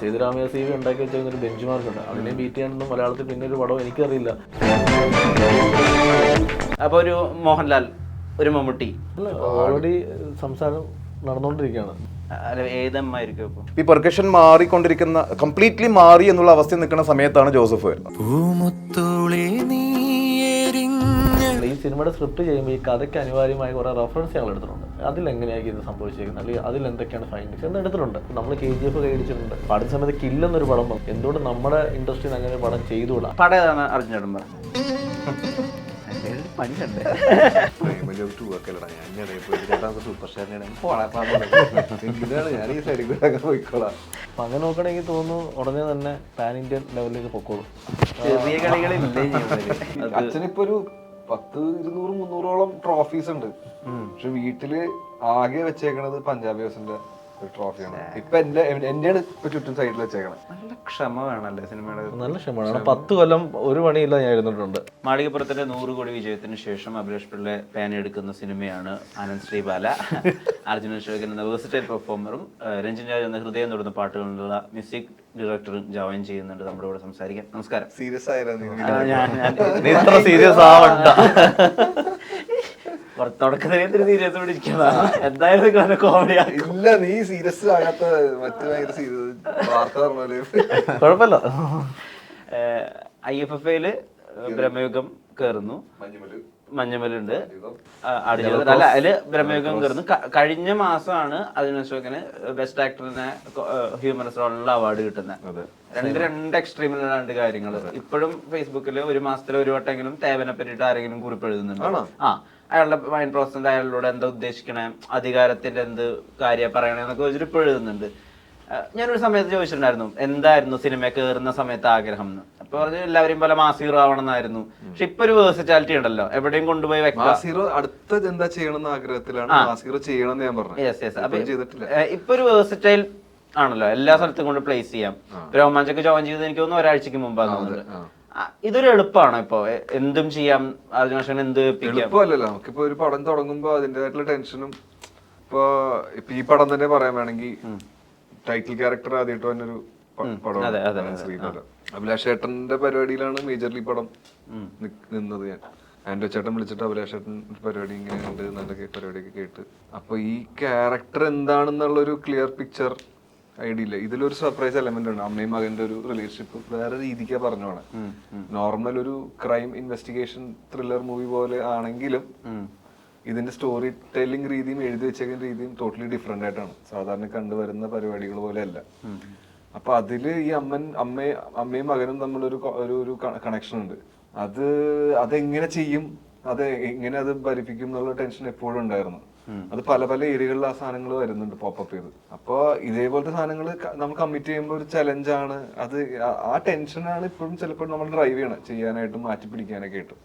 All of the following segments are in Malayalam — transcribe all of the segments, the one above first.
സേതുരാമയ്യ സി വി ഉണ്ടാക്കി വെച്ചിരുന്ന ഒരു ബെഞ്ച് മാർക്കുണ്ട്. അതിനെ ബീറ്റ് ചെയ്യാനൊന്നും മലയാളത്തിൽ പിന്നെ ഒരു പടം എനിക്കറിയില്ല. അപ്പോൾ ഒരു മോഹൻലാൽ, ഒരു മമ്മൂട്ടി ഓൾറെഡി സംസാരം നടന്നുകൊണ്ടിരിക്കുകയാണ്. ഏതമ്മായിരിക്കും ഇപ്പോൾ ഈ പെർക്കഷൻ മാറിക്കൊണ്ടിരിക്കുന്ന, കംപ്ലീറ്റ്ലി മാറി എന്നുള്ള അവസ്ഥ നിൽക്കുന്ന സമയത്താണ് ജോസഫ് വരുന്നത്. ഈ സിനിമയുടെ സ്ക്രിപ്റ്റ് ചെയ്യുമ്പോൾ ഈ കഥയ്ക്ക് അനിവാര്യമായ കുറേ റെഫറൻസ് ഞങ്ങൾ എടുത്തിട്ടുണ്ട്. അതിലെങ്ങനെയായിരിക്കും ഇത് സംഭവിച്ചിരിക്കുന്നത്, അല്ലെങ്കിൽ അതിലെന്തൊക്കെയാണ് ഫൈൻഡിങ്സ് എന്ന് എടുത്തിട്ടുണ്ട്. നമ്മൾ KGF കൈയടിച്ചിട്ടുണ്ട്. പാടുന്ന സമയത്ത് കില്ലെന്നൊരു പടം വന്നു. എന്തുകൊണ്ട് നമ്മുടെ ഇൻഡസ്ട്രിയിൽ അങ്ങനെ ഒരു പടം ചെയ്തുകൂടാ? പടം ഏതാണ് അർജുൻ ചേട്ടൻ പണിയുണ്ട്. അങ്ങനെ നോക്കണമെങ്കിൽ തോന്നുന്നു ഉടനെ തന്നെ പാൻ ഇന്ത്യൻ ലെവലിലേക്ക് പൊക്കോളും. ചെറിയ കളികളില്ലേ അച്ഛനിപ്പോ ഒരു 100-200-300ഓളം ട്രോഫീസ് ഉണ്ട്. പക്ഷെ വീട്ടില് ആകെ വെച്ചേക്കണത് പഞ്ചാബ് ഹൗസിന്റെ ഒരു ട്രോഫിയാണ്. ഇപ്പൊ എന്റെയാണ് ഇപ്പൊ ചുറ്റും സൈഡിൽ വെച്ചേക്കണത്. നല്ല ക്ഷമ വേണല്ലേ സിനിമയുടെ? നല്ല ക്ഷമമാണ്. 10 കൊല്ലം ഒരു പണിയില്ല ഞാൻ ഇരുന്നിട്ടുണ്ട്. മാളികപ്പുറത്തിന്റെ 100 കോടി വിജയത്തിന് ശേഷം അഭിലാഷ് പിള്ള പാൻ എടുക്കുന്ന സിനിമയാണ് ആനന്ദ് ശ്രീബാല. അർജുൻ അശോകൻ എന്ന വേഴ്സറ്റൈൽ പെർഫോമറും രഞ്ജൻ രാജ് എന്ന ഹൃദയം തൊടുന്ന പാട്ടുകളുള്ള മ്യൂസിക് ഡയറക്ടറും ജോയിൻ ചെയ്യുന്നുണ്ട് നമ്മുടെ കൂടെ സംസാരിക്കാൻ. നമസ്കാരം. സീരിയസ് ആയിരുന്നു ഇത്ര സീരിയസ് ആവണ്ട. തുടക്കത്തിൽ സീരിയസ് പിടിക്കുന്നതാണ്. എന്തായാലും കോമഡിയാ. ഇല്ല, നീ സീരിയസ് ആകാത്ത മറ്റു ഭയങ്കര സീരിയസ് വാർത്ത പറഞ്ഞാല് കുഴപ്പമില്ല. IFFയിൽ ബ്രഹ്മയുഗം കയറുന്നു, മഞ്ഞമലുണ്ട്, അല്ല അതില് ബ്രഹ്മയുഗം കയറുന്നു. കഴിഞ്ഞ മാസമാണ് അർജുൻ അശോകന് ബെസ്റ്റ് ആക്ടറിന് ഹ്യൂമറസ് റോളിനുള്ള അവാർഡ് കിട്ടുന്നത്. രണ്ട് എക്സ്ട്രീമിലുള്ള കാര്യങ്ങൾ. ഇപ്പോഴും ഫേസ്ബുക്കിൽ ഒരു മാസത്തിൽ ഒരു വട്ടെങ്കിലും തേവനെ പറ്റിയിട്ട് ആരെങ്കിലും കുറിപ്പ് എഴുതുന്നുണ്ട്. അയാളുടെ മൈൻഡ് പ്രോസസ്, അയാളിലൂടെ എന്താ ഉദ്ദേശിക്കണേ, അധികാരത്തിന്റെ എന്ത് കാര്യം പറയണേ എന്നൊക്കെ വെച്ചിട്ട് ഇപ്പോൾ എഴുതുന്നുണ്ട്. ഞാനൊരു സമയത്ത് ചോദിച്ചിട്ടുണ്ടായിരുന്നു എന്തായിരുന്നു സിനിമ കയറുന്ന സമയത്ത് ആഗ്രഹം എന്ന്. അപ്പൊ പറഞ്ഞു എല്ലാവരും പോലെ മാസ് ഹീറോ ആവണം എന്നായിരുന്നു. പക്ഷെ ഇപ്പൊ ഒരു വേഴ്സറ്റാലിറ്റി ഉണ്ടല്ലോ, എവിടെയും കൊണ്ടുപോയി വെക്കാം. അടുത്ത എന്താ ചെയ്യണമെന്ന് ആഗ്രഹത്തിലാണ് ചെയ്യണമെന്ന് ഞാൻ പറഞ്ഞു. ഇപ്പൊ ഒരു വേഴ്സറ്റൈൽ ആണല്ലോ, എല്ലാ സ്ഥലത്തും കൊണ്ട് പ്ലേസ് ചെയ്യാം. രോമാഞ്ചൊക്കെ ജോയിൻ ചെയ്ത് എനിക്ക് തോന്നുന്നു ഒരാഴ്ചക്ക് മുമ്പാണ് തോന്നുന്നത്. ഇതൊരു എളുപ്പമാണോ? ഇപ്പൊ എന്തും ചെയ്യാം, അർജുൻ എന്ത് എളുപ്പമല്ലല്ലോ. നമുക്കിപ്പോ ഒരു പടം തുടങ്ങുമ്പോ അതിന്റേതായിട്ടുള്ള ടെൻഷനും, ഇപ്പൊ ഈ പടം തന്നെ പറയാൻ വേണമെങ്കിൽ ടൈറ്റിൽ ക്യാരക്ടർ ആദ്യമായിട്ട് തന്നെ ഒരു പടം ശ്രീബാല. അഭിലാഷ് ചേട്ടന്റെ പരിപാടിയിലാണ് മേജർലി പടം നിന്നത്. ഞാൻ ആൻഡ്രോ ചേട്ടൻ വിളിച്ചിട്ട് അഭിലാഷ് ചേട്ടൻ പരിപാടി ഇങ്ങനെ ഉണ്ട്, നല്ല പരിപാടിയൊക്കെ കേട്ട് അപ്പൊ ഈ ക്യാരക്ടർ എന്താണെന്നുള്ളൊരു ക്ലിയർ പിക്ചർ ഐഡിയ ഇല്ല. ഇതിലൊരു സർപ്രൈസ് എലമെന്റ് ഉണ്ട്. അമ്മയും മകന്റെ ഒരു റിലേഷൻഷിപ്പ് വേറെ രീതിക്കാ പറഞ്ഞു പോണേ. നോർമൽ ഒരു ക്രൈം ഇൻവെസ്റ്റിഗേഷൻ ത്രില്ലർ മൂവി പോലെ ആണെങ്കിലും ഇതിന്റെ സ്റ്റോറി ടെല്ലിംഗ് രീതിയും എഴുതി വെച്ചേക്കുന്ന രീതിയും ടോട്ടലി ഡിഫറെന്റ് ആയിട്ടാണ് സാധാരണ കണ്ടുവരുന്ന പരിപാടികൾ പോലെ അല്ല. അപ്പൊ അതില് ഈ അമ്മയും മകനും തമ്മിലൊരു ഒരു കണക്ഷൻ ഉണ്ട്. അതെങ്ങനെ ചെയ്യും, എങ്ങനെ അത് ഭരിപ്പിക്കും എന്നുള്ള ടെൻഷൻ എപ്പോഴും ഉണ്ടായിരുന്നു. അത് പല പല ഏരിയകളിൽ ആ സാധനങ്ങൾ വരുന്നുണ്ട് പോപ്പപ്പ് ചെയ്ത്. അപ്പൊ ഇതേപോലത്തെ സാധനങ്ങൾ നമ്മൾ കമ്മിറ്റ് ചെയ്യുമ്പോൾ ഒരു ചലഞ്ചാണ് അത്. ആ ടെൻഷനാണ് ഇപ്പോഴും ചിലപ്പോൾ നമ്മൾ ഡ്രൈവ് ചെയ്യണം ചെയ്യാനായിട്ടും മാറ്റി പിടിക്കാനൊക്കെ ആയിട്ടും.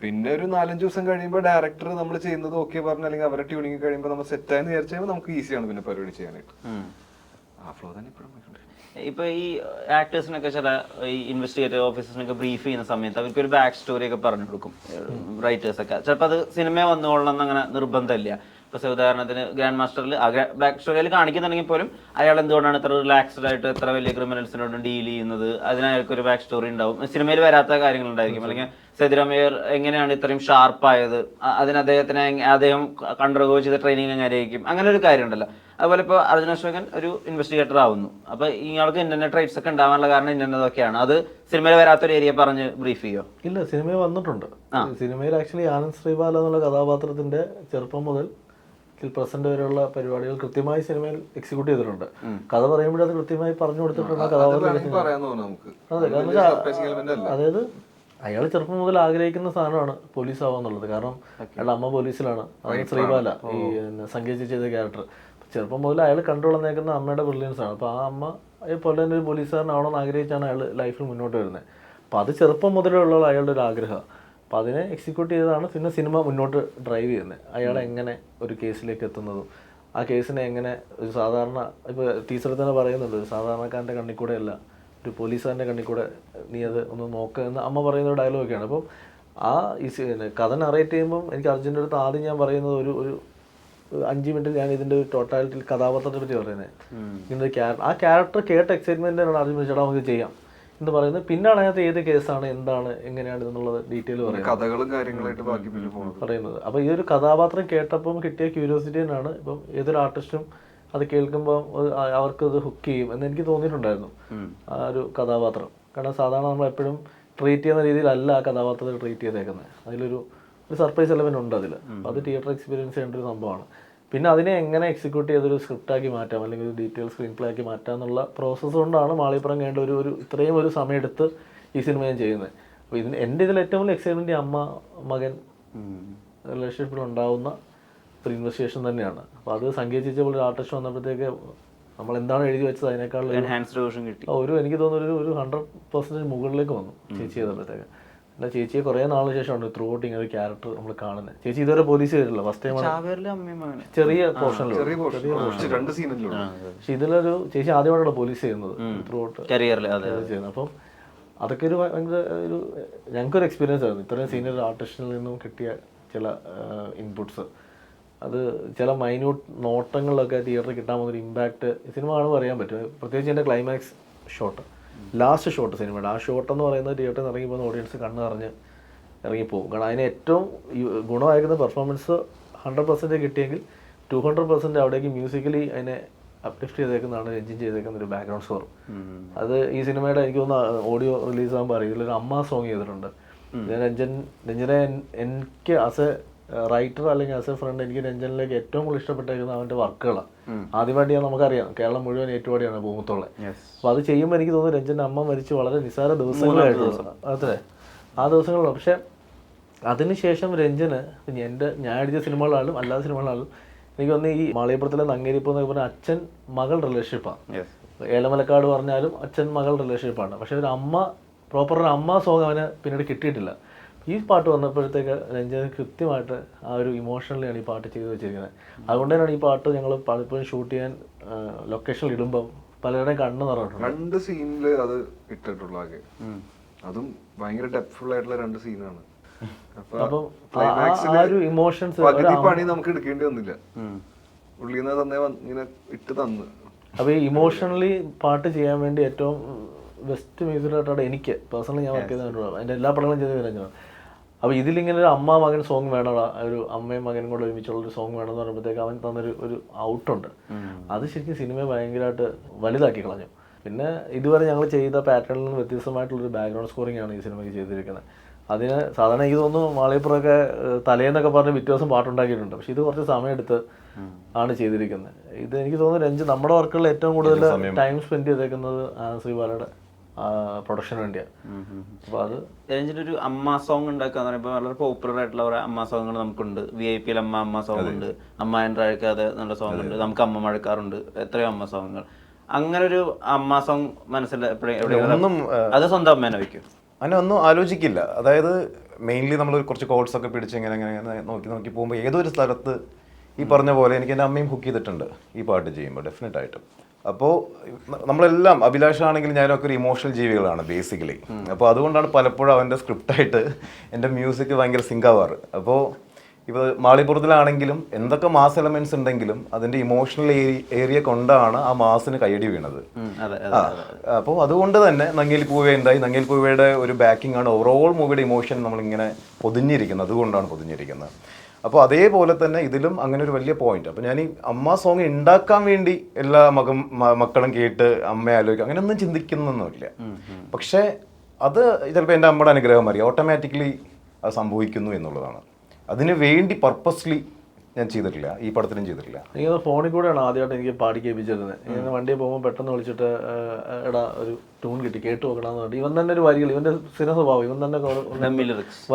പിന്നെ ഒരു 4-5 ദിവസം കഴിയുമ്പോൾ ഡയറക്ടർ നമ്മൾ ചെയ്യുന്നത് ഓക്കെ പറഞ്ഞു, അല്ലെങ്കിൽ അവരെ ട്യൂണിങ് കഴിയുമ്പോൾ നമ്മൾ സെറ്റായെന്ന് വിചാരിച്ചാൽ നമുക്ക് ഈസിയാണ് പിന്നെ പരിപാടി ചെയ്യാനായിട്ട്. ആ ഫ്ലോ തന്നെ ഇപ്പോഴും. ഇപ്പൊ ഈ ആക്ടേഴ്സിനൊക്കെ ചില ഈ ഇൻവെസ്റ്റിഗേറ്റീവ് ഓഫീസേഴ്സിനൊക്കെ ബ്രീഫ് ചെയ്യുന്ന സമയത്ത് അവർക്ക് ഒരു ബാക്ക് സ്റ്റോറി ഒക്കെ പറഞ്ഞു കൊടുക്കും റൈറ്റേഴ്സ് ഒക്കെ. ചിലപ്പോൾ അത് സിനിമ വന്നുകൊള്ളണം അങ്ങനെ നിർബന്ധമില്ല. ഇപ്പൊ ഉദാഹരണത്തിന് ഗ്രാൻഡ് മാസ്റ്ററിൽ ബാക്ക് സ്റ്റോറിയിൽ കാണിക്കുന്നുണ്ടെങ്കിൽ പോലും അയാൾ എന്തുകൊണ്ടാണ് ഇത്ര റിലാക്സ്ഡ് ആയിട്ട് എത്ര വലിയ ക്രിമിനൽസിനോട് ഡീൽ ചെയ്യുന്നത്, അതിന് അയാൾക്കൊരു ബാക്ക് സ്റ്റോറി ഉണ്ടാവും. സിനിമയിൽ വരാത്ത കാര്യങ്ങളുണ്ടായിരിക്കും. അല്ലെങ്കിൽ സേതുരാമയ്യർ എങ്ങനെയാണ് ഇത്രയും ഷാർപ്പായത്, അതിന് അദ്ദേഹം കണ്ടർഗോ ചെയ്ത ട്രെയിനിങ് എങ്ങനെയായിരിക്കും, അങ്ങനെ ഒരു കാര്യം ഉണ്ടല്ലോ. അതുപോലെ ഇപ്പോൾ അർജുൻ അശോകൻ ഒരു ഇൻവെസ്റ്റിഗേറ്റർ ആവുന്നു. അപ്പൊ ഇയാൾക്ക് ഇന്റർനെറ്റ് ട്രൈറ്റ്സ് ഒക്കെ ഉണ്ടാവാനുള്ള കാരണം ഇന്റർനെറ്റൊക്കെയാണ്. അത് സിനിമയിൽ വരാത്തൊരു ഏരിയ പറഞ്ഞ് ബ്രീഫ് ചെയ്യോ? ഇല്ല, സിനിമയിൽ വന്നിട്ടുണ്ട്. സിനിമയിൽ ആക്ച്വലി ആനന്ദ് ശ്രീബാല എന്നുള്ള കഥാപാത്രത്തിന്റെ ചെറുപ്പം മുതൽ പ്രസന്റ് വരെയുള്ള പരിപാടികൾ കൃത്യമായി സിനിമയിൽ എക്സിക്യൂട്ട് ചെയ്തിട്ടുണ്ട്. കഥ പറയുമ്പോഴത് കൃത്യമായി പറഞ്ഞു കൊടുത്തിട്ടുള്ള കഥാപാത്രം. അതായത് അയാൾ ചെറുപ്പം മുതൽ ആഗ്രഹിക്കുന്ന സാധനമാണ് പോലീസ് ആവാന്നുള്ളത്. കാരണം അയാളുടെ അമ്മ പോലീസിലാണ്. അതായത് ശ്രീബാല, ഈ സംഗീത ചെയ്ത ക്യാരക്ടർ. ചെറുപ്പം മുതൽ അയാൾ കണ്ടുവന്നേക്കുന്ന അമ്മയുടെ ബ്രില്യൻസ് ആണ്. അപ്പോൾ ആ അമ്മ പോലെ തന്നെ ഒരു പോലീസുകാരനാവണമെന്ന് ആഗ്രഹിച്ചാണ് അയാൾ ലൈഫിൽ മുന്നോട്ട് വരുന്നത്. അപ്പോൾ അത് ചെറുപ്പം മുതലേ ഉള്ള അയാളുടെ ഒരു ആഗ്രഹം. അപ്പോൾ അതിനെ എക്സിക്യൂട്ട് ചെയ്തതാണ് പിന്നെ സിനിമ മുന്നോട്ട് ഡ്രൈവ് ചെയ്യുന്നത്. അയാൾ എങ്ങനെ ഒരു കേസിലേക്ക് എത്തുന്നതും ആ കേസിനെ എങ്ങനെ ഒരു സാധാരണ, ഇപ്പോൾ ടീച്ചറിൽ തന്നെ പറയുന്നുണ്ട്, ഒരു സാധാരണക്കാരൻ്റെ കണ്ണിൽ കൂടെ അല്ല ഒരു പോലീസുകാരൻ്റെ കണ്ണിൽ കൂടെ നീ അത് ഒന്ന് നോക്കുക എന്ന് അമ്മ പറയുന്ന ഒരു ഡയലോഗൊക്കെയാണ്. അപ്പം ആ ഈ കഥ നറേറ്റ് ചെയ്യുമ്പം എനിക്ക് അർജുൻ്റെ അടുത്ത് ആദ്യം ഞാൻ പറയുന്നത് ഒരു 5 മിനിറ്റ് ഞാൻ ഇതിൻ്റെ ടോട്ടാലിറ്റി കഥാപാത്രത്തെ പറ്റി പറയുന്നത്. ഇങ്ങനെ ആ ക്യാരക്ടർ കേട്ട എക്സൈറ്റ്മെൻറ്റിനാണ് ആദ്യം വിളിച്ചാൽ നമുക്ക് ചെയ്യാം എന്ന് പറയുന്നത്. പിന്നാണ് അതിനകത്ത് ഏത് കേസാണ്, എന്താണ്, എങ്ങനെയാണ് എന്നുള്ളത് ഡീറ്റെയിൽ കഥകളും കാര്യങ്ങളായിട്ട് ബാക്കി പറയുന്നത്. അപ്പോൾ ഈ ഒരു കഥാപാത്രം കേട്ടപ്പം കിട്ടിയ ക്യൂരിയോസിറ്റി തന്നെയാണ് ഇപ്പം ഏതൊരു ആർട്ടിസ്റ്റും അത് കേൾക്കുമ്പോൾ അവർക്കത് ഹുക്ക് ചെയ്യും എന്ന് എനിക്ക് തോന്നിയിട്ടുണ്ടായിരുന്നു ആ ഒരു കഥാപാത്രം. കാരണം സാധാരണ നമ്മൾ എപ്പോഴും ട്രീറ്റ് ചെയ്യുന്ന രീതിയിലല്ല ആ കഥാപാത്രത്തെ ട്രീറ്റ് ചെയ്തേക്കുന്നത്. അതിലൊരു സർപ്രൈസ് എലമെന്റ് ഉണ്ട് അതിൽ. അപ്പോൾ അത് തിയേറ്റർ എക്സ്പീരിയൻസ് ചെയ്യേണ്ട ഒരു സംഭവമാണ്. പിന്നെ അതിനെ എങ്ങനെ എക്സിക്യൂട്ട് ചെയ്തൊരു സ്ക്രിപ്റ്റാക്കി മാറ്റാം അല്ലെങ്കിൽ ഒരു ഡീറ്റെയിൽ സ്ക്രീൻ പ്ലേ ആക്കി മാറ്റാം എന്നുള്ള പ്രോസസ്സ് കൊണ്ടാണ് മാളികപ്പുറം കേണ്ട ഒരു ഇത്രയും ഒരു സമയമെടുത്ത് ഈ സിനിമ ഞാൻ ചെയ്യുന്നത്. അപ്പോൾ എൻ്റെ ഇതിൽ ഏറ്റവും വലിയ എക്സൈറ്റ്മെൻറ്റ് അമ്മ മകൻ റിലേഷൻഷിപ്പിൽ ഉണ്ടാവുന്ന ഒരു ഇൻവെസ്റ്റിഗേഷൻ തന്നെയാണ്. അപ്പോൾ അത് സംഘടിച്ച പോലെ ഒരു ആർട്ടിസ്റ്റ് വന്നപ്പോഴത്തേക്ക് നമ്മൾ എന്താണ് എഴുതി വെച്ചത് അതിനേക്കാൾ എനിക്ക് തോന്നുന്നു ഒരു 100% മുകളിലേക്ക് വന്നു ചേച്ചി ചെയ്തപ്പോഴത്തേക്ക്. എന്നാൽ ചേച്ചിയെ കുറേ നാളിന് ശേഷമാണ് ത്രൂ ഔട്ട് ഇങ്ങനെ ഒരു ക്യാരക്ടർ നമ്മൾ കാണുന്നത്. ചേച്ചി ഇതുവരെ പോലീസ് ചെയ്തിട്ടില്ല, ഫസ്റ്റ് ടൈമാണ് ചെറിയ പോർഷനിലും. പക്ഷെ ഇതിലൊരു ചേച്ചി ആദ്യമായിട്ടാണ് പോലീസ് ചെയ്യുന്നത് ത്രൂ ഔട്ട് ചെയ്യുന്നത്. അപ്പം അതൊക്കെ ഒരു ഭയങ്കര ഒരു ഞങ്ങൾക്കൊരു എക്സ്പീരിയൻസ് ആയിരുന്നു. ഇത്രയും സീനിയർ ആർട്ടിസ്റ്റിൽ നിന്നും കിട്ടിയ ചില ഇൻപുട്സ്, അത് ചില മൈന്യൂട്ട് നോട്ടങ്ങളിലൊക്കെ തിയേറ്ററിൽ കിട്ടാൻ പോകുന്നൊരു ഇമ്പാക്റ്റ് സിനിമ കാണുമ്പോൾ അറിയാൻ പറ്റും. പ്രത്യേകിച്ച് എൻ്റെ ക്ലൈമാക്സ് ഷോട്ട്, ലാസ്റ്റ് ഷോട്ട് സിനിമയുടെ ആ ഷോട്ട് എന്ന് പറയുന്നത് തിയേറ്ററിൽ ഇറങ്ങി പോകുന്ന ഓഡിയൻസ് കണ്ണ് നിറഞ്ഞ് ഇറങ്ങിപ്പോകും. കാരണം അതിന് ഏറ്റവും ഗുണമായിരിക്കുന്ന പെർഫോമൻസ് 100% കിട്ടിയെങ്കിൽ 200% അവിടേക്ക് മ്യൂസിക്കലി അതിനെ അപ്ലിഫ്റ്റ് ചെയ്തേക്കുന്നതാണ് രഞ്ജിൻ ചെയ്തേക്കുന്ന ഒരു ബാക്ക്ഗ്രൗണ്ട് സ്കോർ. അത് ഈ സിനിമയുടെ എനിക്ക് തോന്നുന്നു ഓഡിയോ റിലീസ് ആകുമ്പോൾ അറിയില്ല, ഇതിലൊരു അമ്മ സോങ് ചെയ്തിട്ടുണ്ട്. രഞ്ജനെ എനിക്ക് ആസ് എ റൈറ്റർ അല്ലെങ്കിൽ ആസ് എ ഫ്രണ്ട് എനിക്ക് രഞ്ജനിലേക്ക് ഏറ്റവും കൂടുതൽ ഇഷ്ടപ്പെട്ടേക്കുന്നത് അവൻ്റെ വർക്കുകളാണ്. ആദ്യമായിട്ട് നമുക്കറിയാം കേരളം മുഴുവൻ ഏറ്റുപാടിയാണ് ഭൂമത്തോളെ. അപ്പോൾ അത് ചെയ്യുമ്പോൾ എനിക്ക് തോന്നുന്നു രഞ്ജൻ്റെ അമ്മ മരിച്ച് വളരെ നിസ്സാര ദിവസങ്ങളായിരുന്നു അതെ ആ ദിവസങ്ങളിലും. പക്ഷെ അതിനുശേഷം രഞ്ജന് ഞാൻ എഴുതിയ സിനിമകളാലും അല്ലാത്ത സിനിമകളാലും എനിക്ക് തോന്നുന്നു ഈ മാളികപ്പുറത്തിലെ നങ്ങേരിപ്പ് എന്നൊക്കെ പറഞ്ഞാൽ അച്ഛൻ മകൾ റിലേഷൻഷിപ്പാണ്. ഏലമലക്കാട് പറഞ്ഞാലും അച്ഛൻ മകൾ റിലേഷൻഷിപ്പാണ്. പക്ഷെ ഒരു അമ്മ പ്രോപ്പർ ഒരു അമ്മ സോങ് അവന് പിന്നീട് കിട്ടിയിട്ടില്ല. ഈ പാട്ട് വന്നപ്പോഴത്തേക്ക് രഞ്ജന് കൃത്യമായിട്ട് ആ ഒരു ഇമോഷണലിയാണ് ഈ പാട്ട് ചെയ്ത് വെച്ചിരിക്കുന്നത്. അതുകൊണ്ട് തന്നെയാണ് ഈ പാട്ട് ഞങ്ങൾ പലപ്പോഴും ഷൂട്ട് ചെയ്യാൻ ലൊക്കേഷനിൽ ഇടുമ്പം പലരുടെയും കണ്ണ് നിറഞ്ഞിട്ടുണ്ട്. 2 സീനില് അത് ഇട്ടിട്ടുള്ള അതും ഭയങ്കര ഡെപ്ത്ഫുൾ ആയിട്ടുള്ള 2 സീനാണ്. അപ്പം ആ ഒരു ഇമോഷൻസ് പണി നമുക്ക് എടുക്കേണ്ടി വന്നില്ല, ഉള്ളിന്ന് തന്നെ ഇങ്ങനെ ഇട്ട് തന്നു. അപ്പോൾ ഈ ഇമോഷണലി പാട്ട് ചെയ്യാൻ വേണ്ടി ഏറ്റവും ബെസ്റ്റ് മ്യൂസിക് ഡയറക്ടറാണ് എനിക്ക് പേഴ്സണലി ഞാൻ വർക്ക് ചെയ്തിട്ടുള്ളത്. അതിൻ്റെ എല്ലാ പടങ്ങളും ചെയ്ത് രഞ്ജനാണ്. അപ്പോൾ ഇതിലിങ്ങനെ ഒരു അമ്മ മകൻ സോങ് വേണം, ഒരു അമ്മയും മകനും കൂടെ ഒരുമിച്ചുള്ളൊരു സോങ് വേണമെന്ന് പറയുമ്പോഴത്തേക്ക് അവൻ തന്നൊരു ഔട്ടുണ്ട്. അത് ശരിക്കും സിനിമയെ ഭയങ്കരമായിട്ട് വലുതാക്കി കളഞ്ഞു. പിന്നെ ഇതുവരെ ഞങ്ങൾ ചെയ്ത പാറ്റേണിൽ നിന്ന് വ്യത്യസ്തമായിട്ടുള്ളൊരു ബാക്ക്ഗ്രൗണ്ട് സ്കോറിംഗ് ആണ് ഈ സിനിമയ്ക്ക് ചെയ്തിരിക്കുന്നത്. അതിന് സാധാരണ എനിക്ക് തോന്നുന്നു മാളികപ്പുറമൊക്കെ തലേന്നൊക്കെ പറഞ്ഞ് പിറ്റേ ദിവസം പാട്ടുണ്ടാക്കിയിട്ടുണ്ട്. പക്ഷെ ഇത് കുറച്ച് സമയമെടുത്ത് ആണ് ചെയ്തിരിക്കുന്നത്. ഇത് എനിക്ക് തോന്നുന്നു രഞ്ജൻ നമ്മുടെ വർക്കുകളിൽ ഏറ്റവും കൂടുതൽ ടൈം സ്പെൻഡ് ചെയ്തേക്കുന്നത് ശ്രീബാലയുടെ പ്രൊഡക്ഷന് വേണ്ടിയാണ്. അപ്പോൾ അത് രഞ്ജിൻ്റെ ഒരു അമ്മ സോങ് ഉണ്ടാക്കാന്ന് പറയുമ്പോൾ വളരെ പോപ്പുലർ ആയിട്ടുള്ള കുറേ അമ്മ സോങ്ങുകൾ നമുക്കുണ്ട്. VIP അമ്മ സോങ് ഉണ്ട്, അമ്മ എൻട്രഴിക്കാതെ നല്ല സോങ് ഉണ്ട്, നമുക്ക് അമ്മ മഴക്കാറുണ്ട്, എത്രയോ അമ്മ സോങ്ങുകൾ. അങ്ങനെ ഒരു അമ്മ സോങ് മനസ്സിൽ എപ്പോഴും അത് സ്വന്തം അമ്മേനെ വയ്ക്കും, അങ്ങനെ ഒന്നും ആലോചിക്കില്ല. അതായത് മെയിൻലി നമ്മൾ കുറച്ച് കോഡ്സ് ഒക്കെ പിടിച്ച് ഇങ്ങനെ നോക്കി പോകുമ്പോൾ ഏതൊരു സ്ഥലത്ത് ഈ പറഞ്ഞ പോലെ എനിക്ക് എൻ്റെ അമ്മയും ഹുക്ക് ചെയ്തിട്ടുണ്ട് ഈ പാട്ട് ചെയ്യുമ്പോൾ ഡെഫിനറ്റായിട്ടും. അപ്പോൾ നമ്മളെല്ലാം അഭിലാഷാണെങ്കിൽ ഞാനൊക്കെ ഒരു ഇമോഷണൽ ജീവികളാണ് ബേസിക്കലി. അപ്പോൾ അതുകൊണ്ടാണ് പലപ്പോഴും അവൻ്റെ സ്ക്രിപ്റ്റായിട്ട് എൻ്റെ മ്യൂസിക് ഭയങ്കര സിങ്കാവാറ്. അപ്പോൾ ഇപ്പോൾ മാളികപ്പുറത്തിലാണെങ്കിലും എന്തൊക്കെ മാസ് എലമെന്റ്സ് ഉണ്ടെങ്കിലും അതിൻ്റെ ഇമോഷണൽ ഏരിയ കൊണ്ടാണ് ആ മാസിന് കൈയടി വീണത്. അപ്പോൾ അതുകൊണ്ട് തന്നെ നങ്ങേൽ പൂവേ ഉണ്ടായി. നങ്ങേൽ പൂവയുടെ ഒരു ബാക്കിംഗ് ആണ് ഓവറോൾ മൂവിയുടെ ഇമോഷൻ നമ്മളിങ്ങനെ പൊതിഞ്ഞിരിക്കുന്നത്, അതുകൊണ്ടാണ് പൊതിഞ്ഞിരിക്കുന്നത്. അപ്പോൾ അതേപോലെ തന്നെ ഇതിലും അങ്ങനെ ഒരു വലിയ പോയിന്റ്. അപ്പോൾ ഞാൻ ഈ അമ്മ സോങ് ഉണ്ടാക്കാൻ വേണ്ടി എല്ലാ മക്കളും കേട്ട് അമ്മയെ ആലോചിക്കും അങ്ങനെയൊന്നും ചിന്തിക്കുന്നൊന്നുമില്ല. പക്ഷേ അത് ചിലപ്പോൾ എൻ്റെ അമ്മയുടെ അനുഗ്രഹം അറിയാം, ഓട്ടോമാറ്റിക്കലി അത് സംഭവിക്കുന്നു എന്നുള്ളതാണ്. അതിന് വേണ്ടി പർപ്പസ്ലി ഞാൻ ചെയ്തിട്ടില്ല, ഈ പടത്തിലും ചെയ്തിട്ടില്ല. എനിക്ക് ഫോണിൽ കൂടെയാണ് ആദ്യമായിട്ട് എനിക്ക് പാടി കേൾപ്പിച്ചിരുന്നത്. ഇങ്ങനെ വണ്ടിയിൽ പോകുമ്പോൾ പെട്ടെന്ന് വിളിച്ചിട്ട് എടാ ഒരു ട്യൂൺ കിട്ടി കേട്ട് നോക്കണമെന്ന് പറഞ്ഞിട്ട് ഇവൻ തന്നെ ഒരു വരികൾ, ഇവൻ്റെ സ്ഥിര സ്വഭാവം, ഇവൻ തന്നെ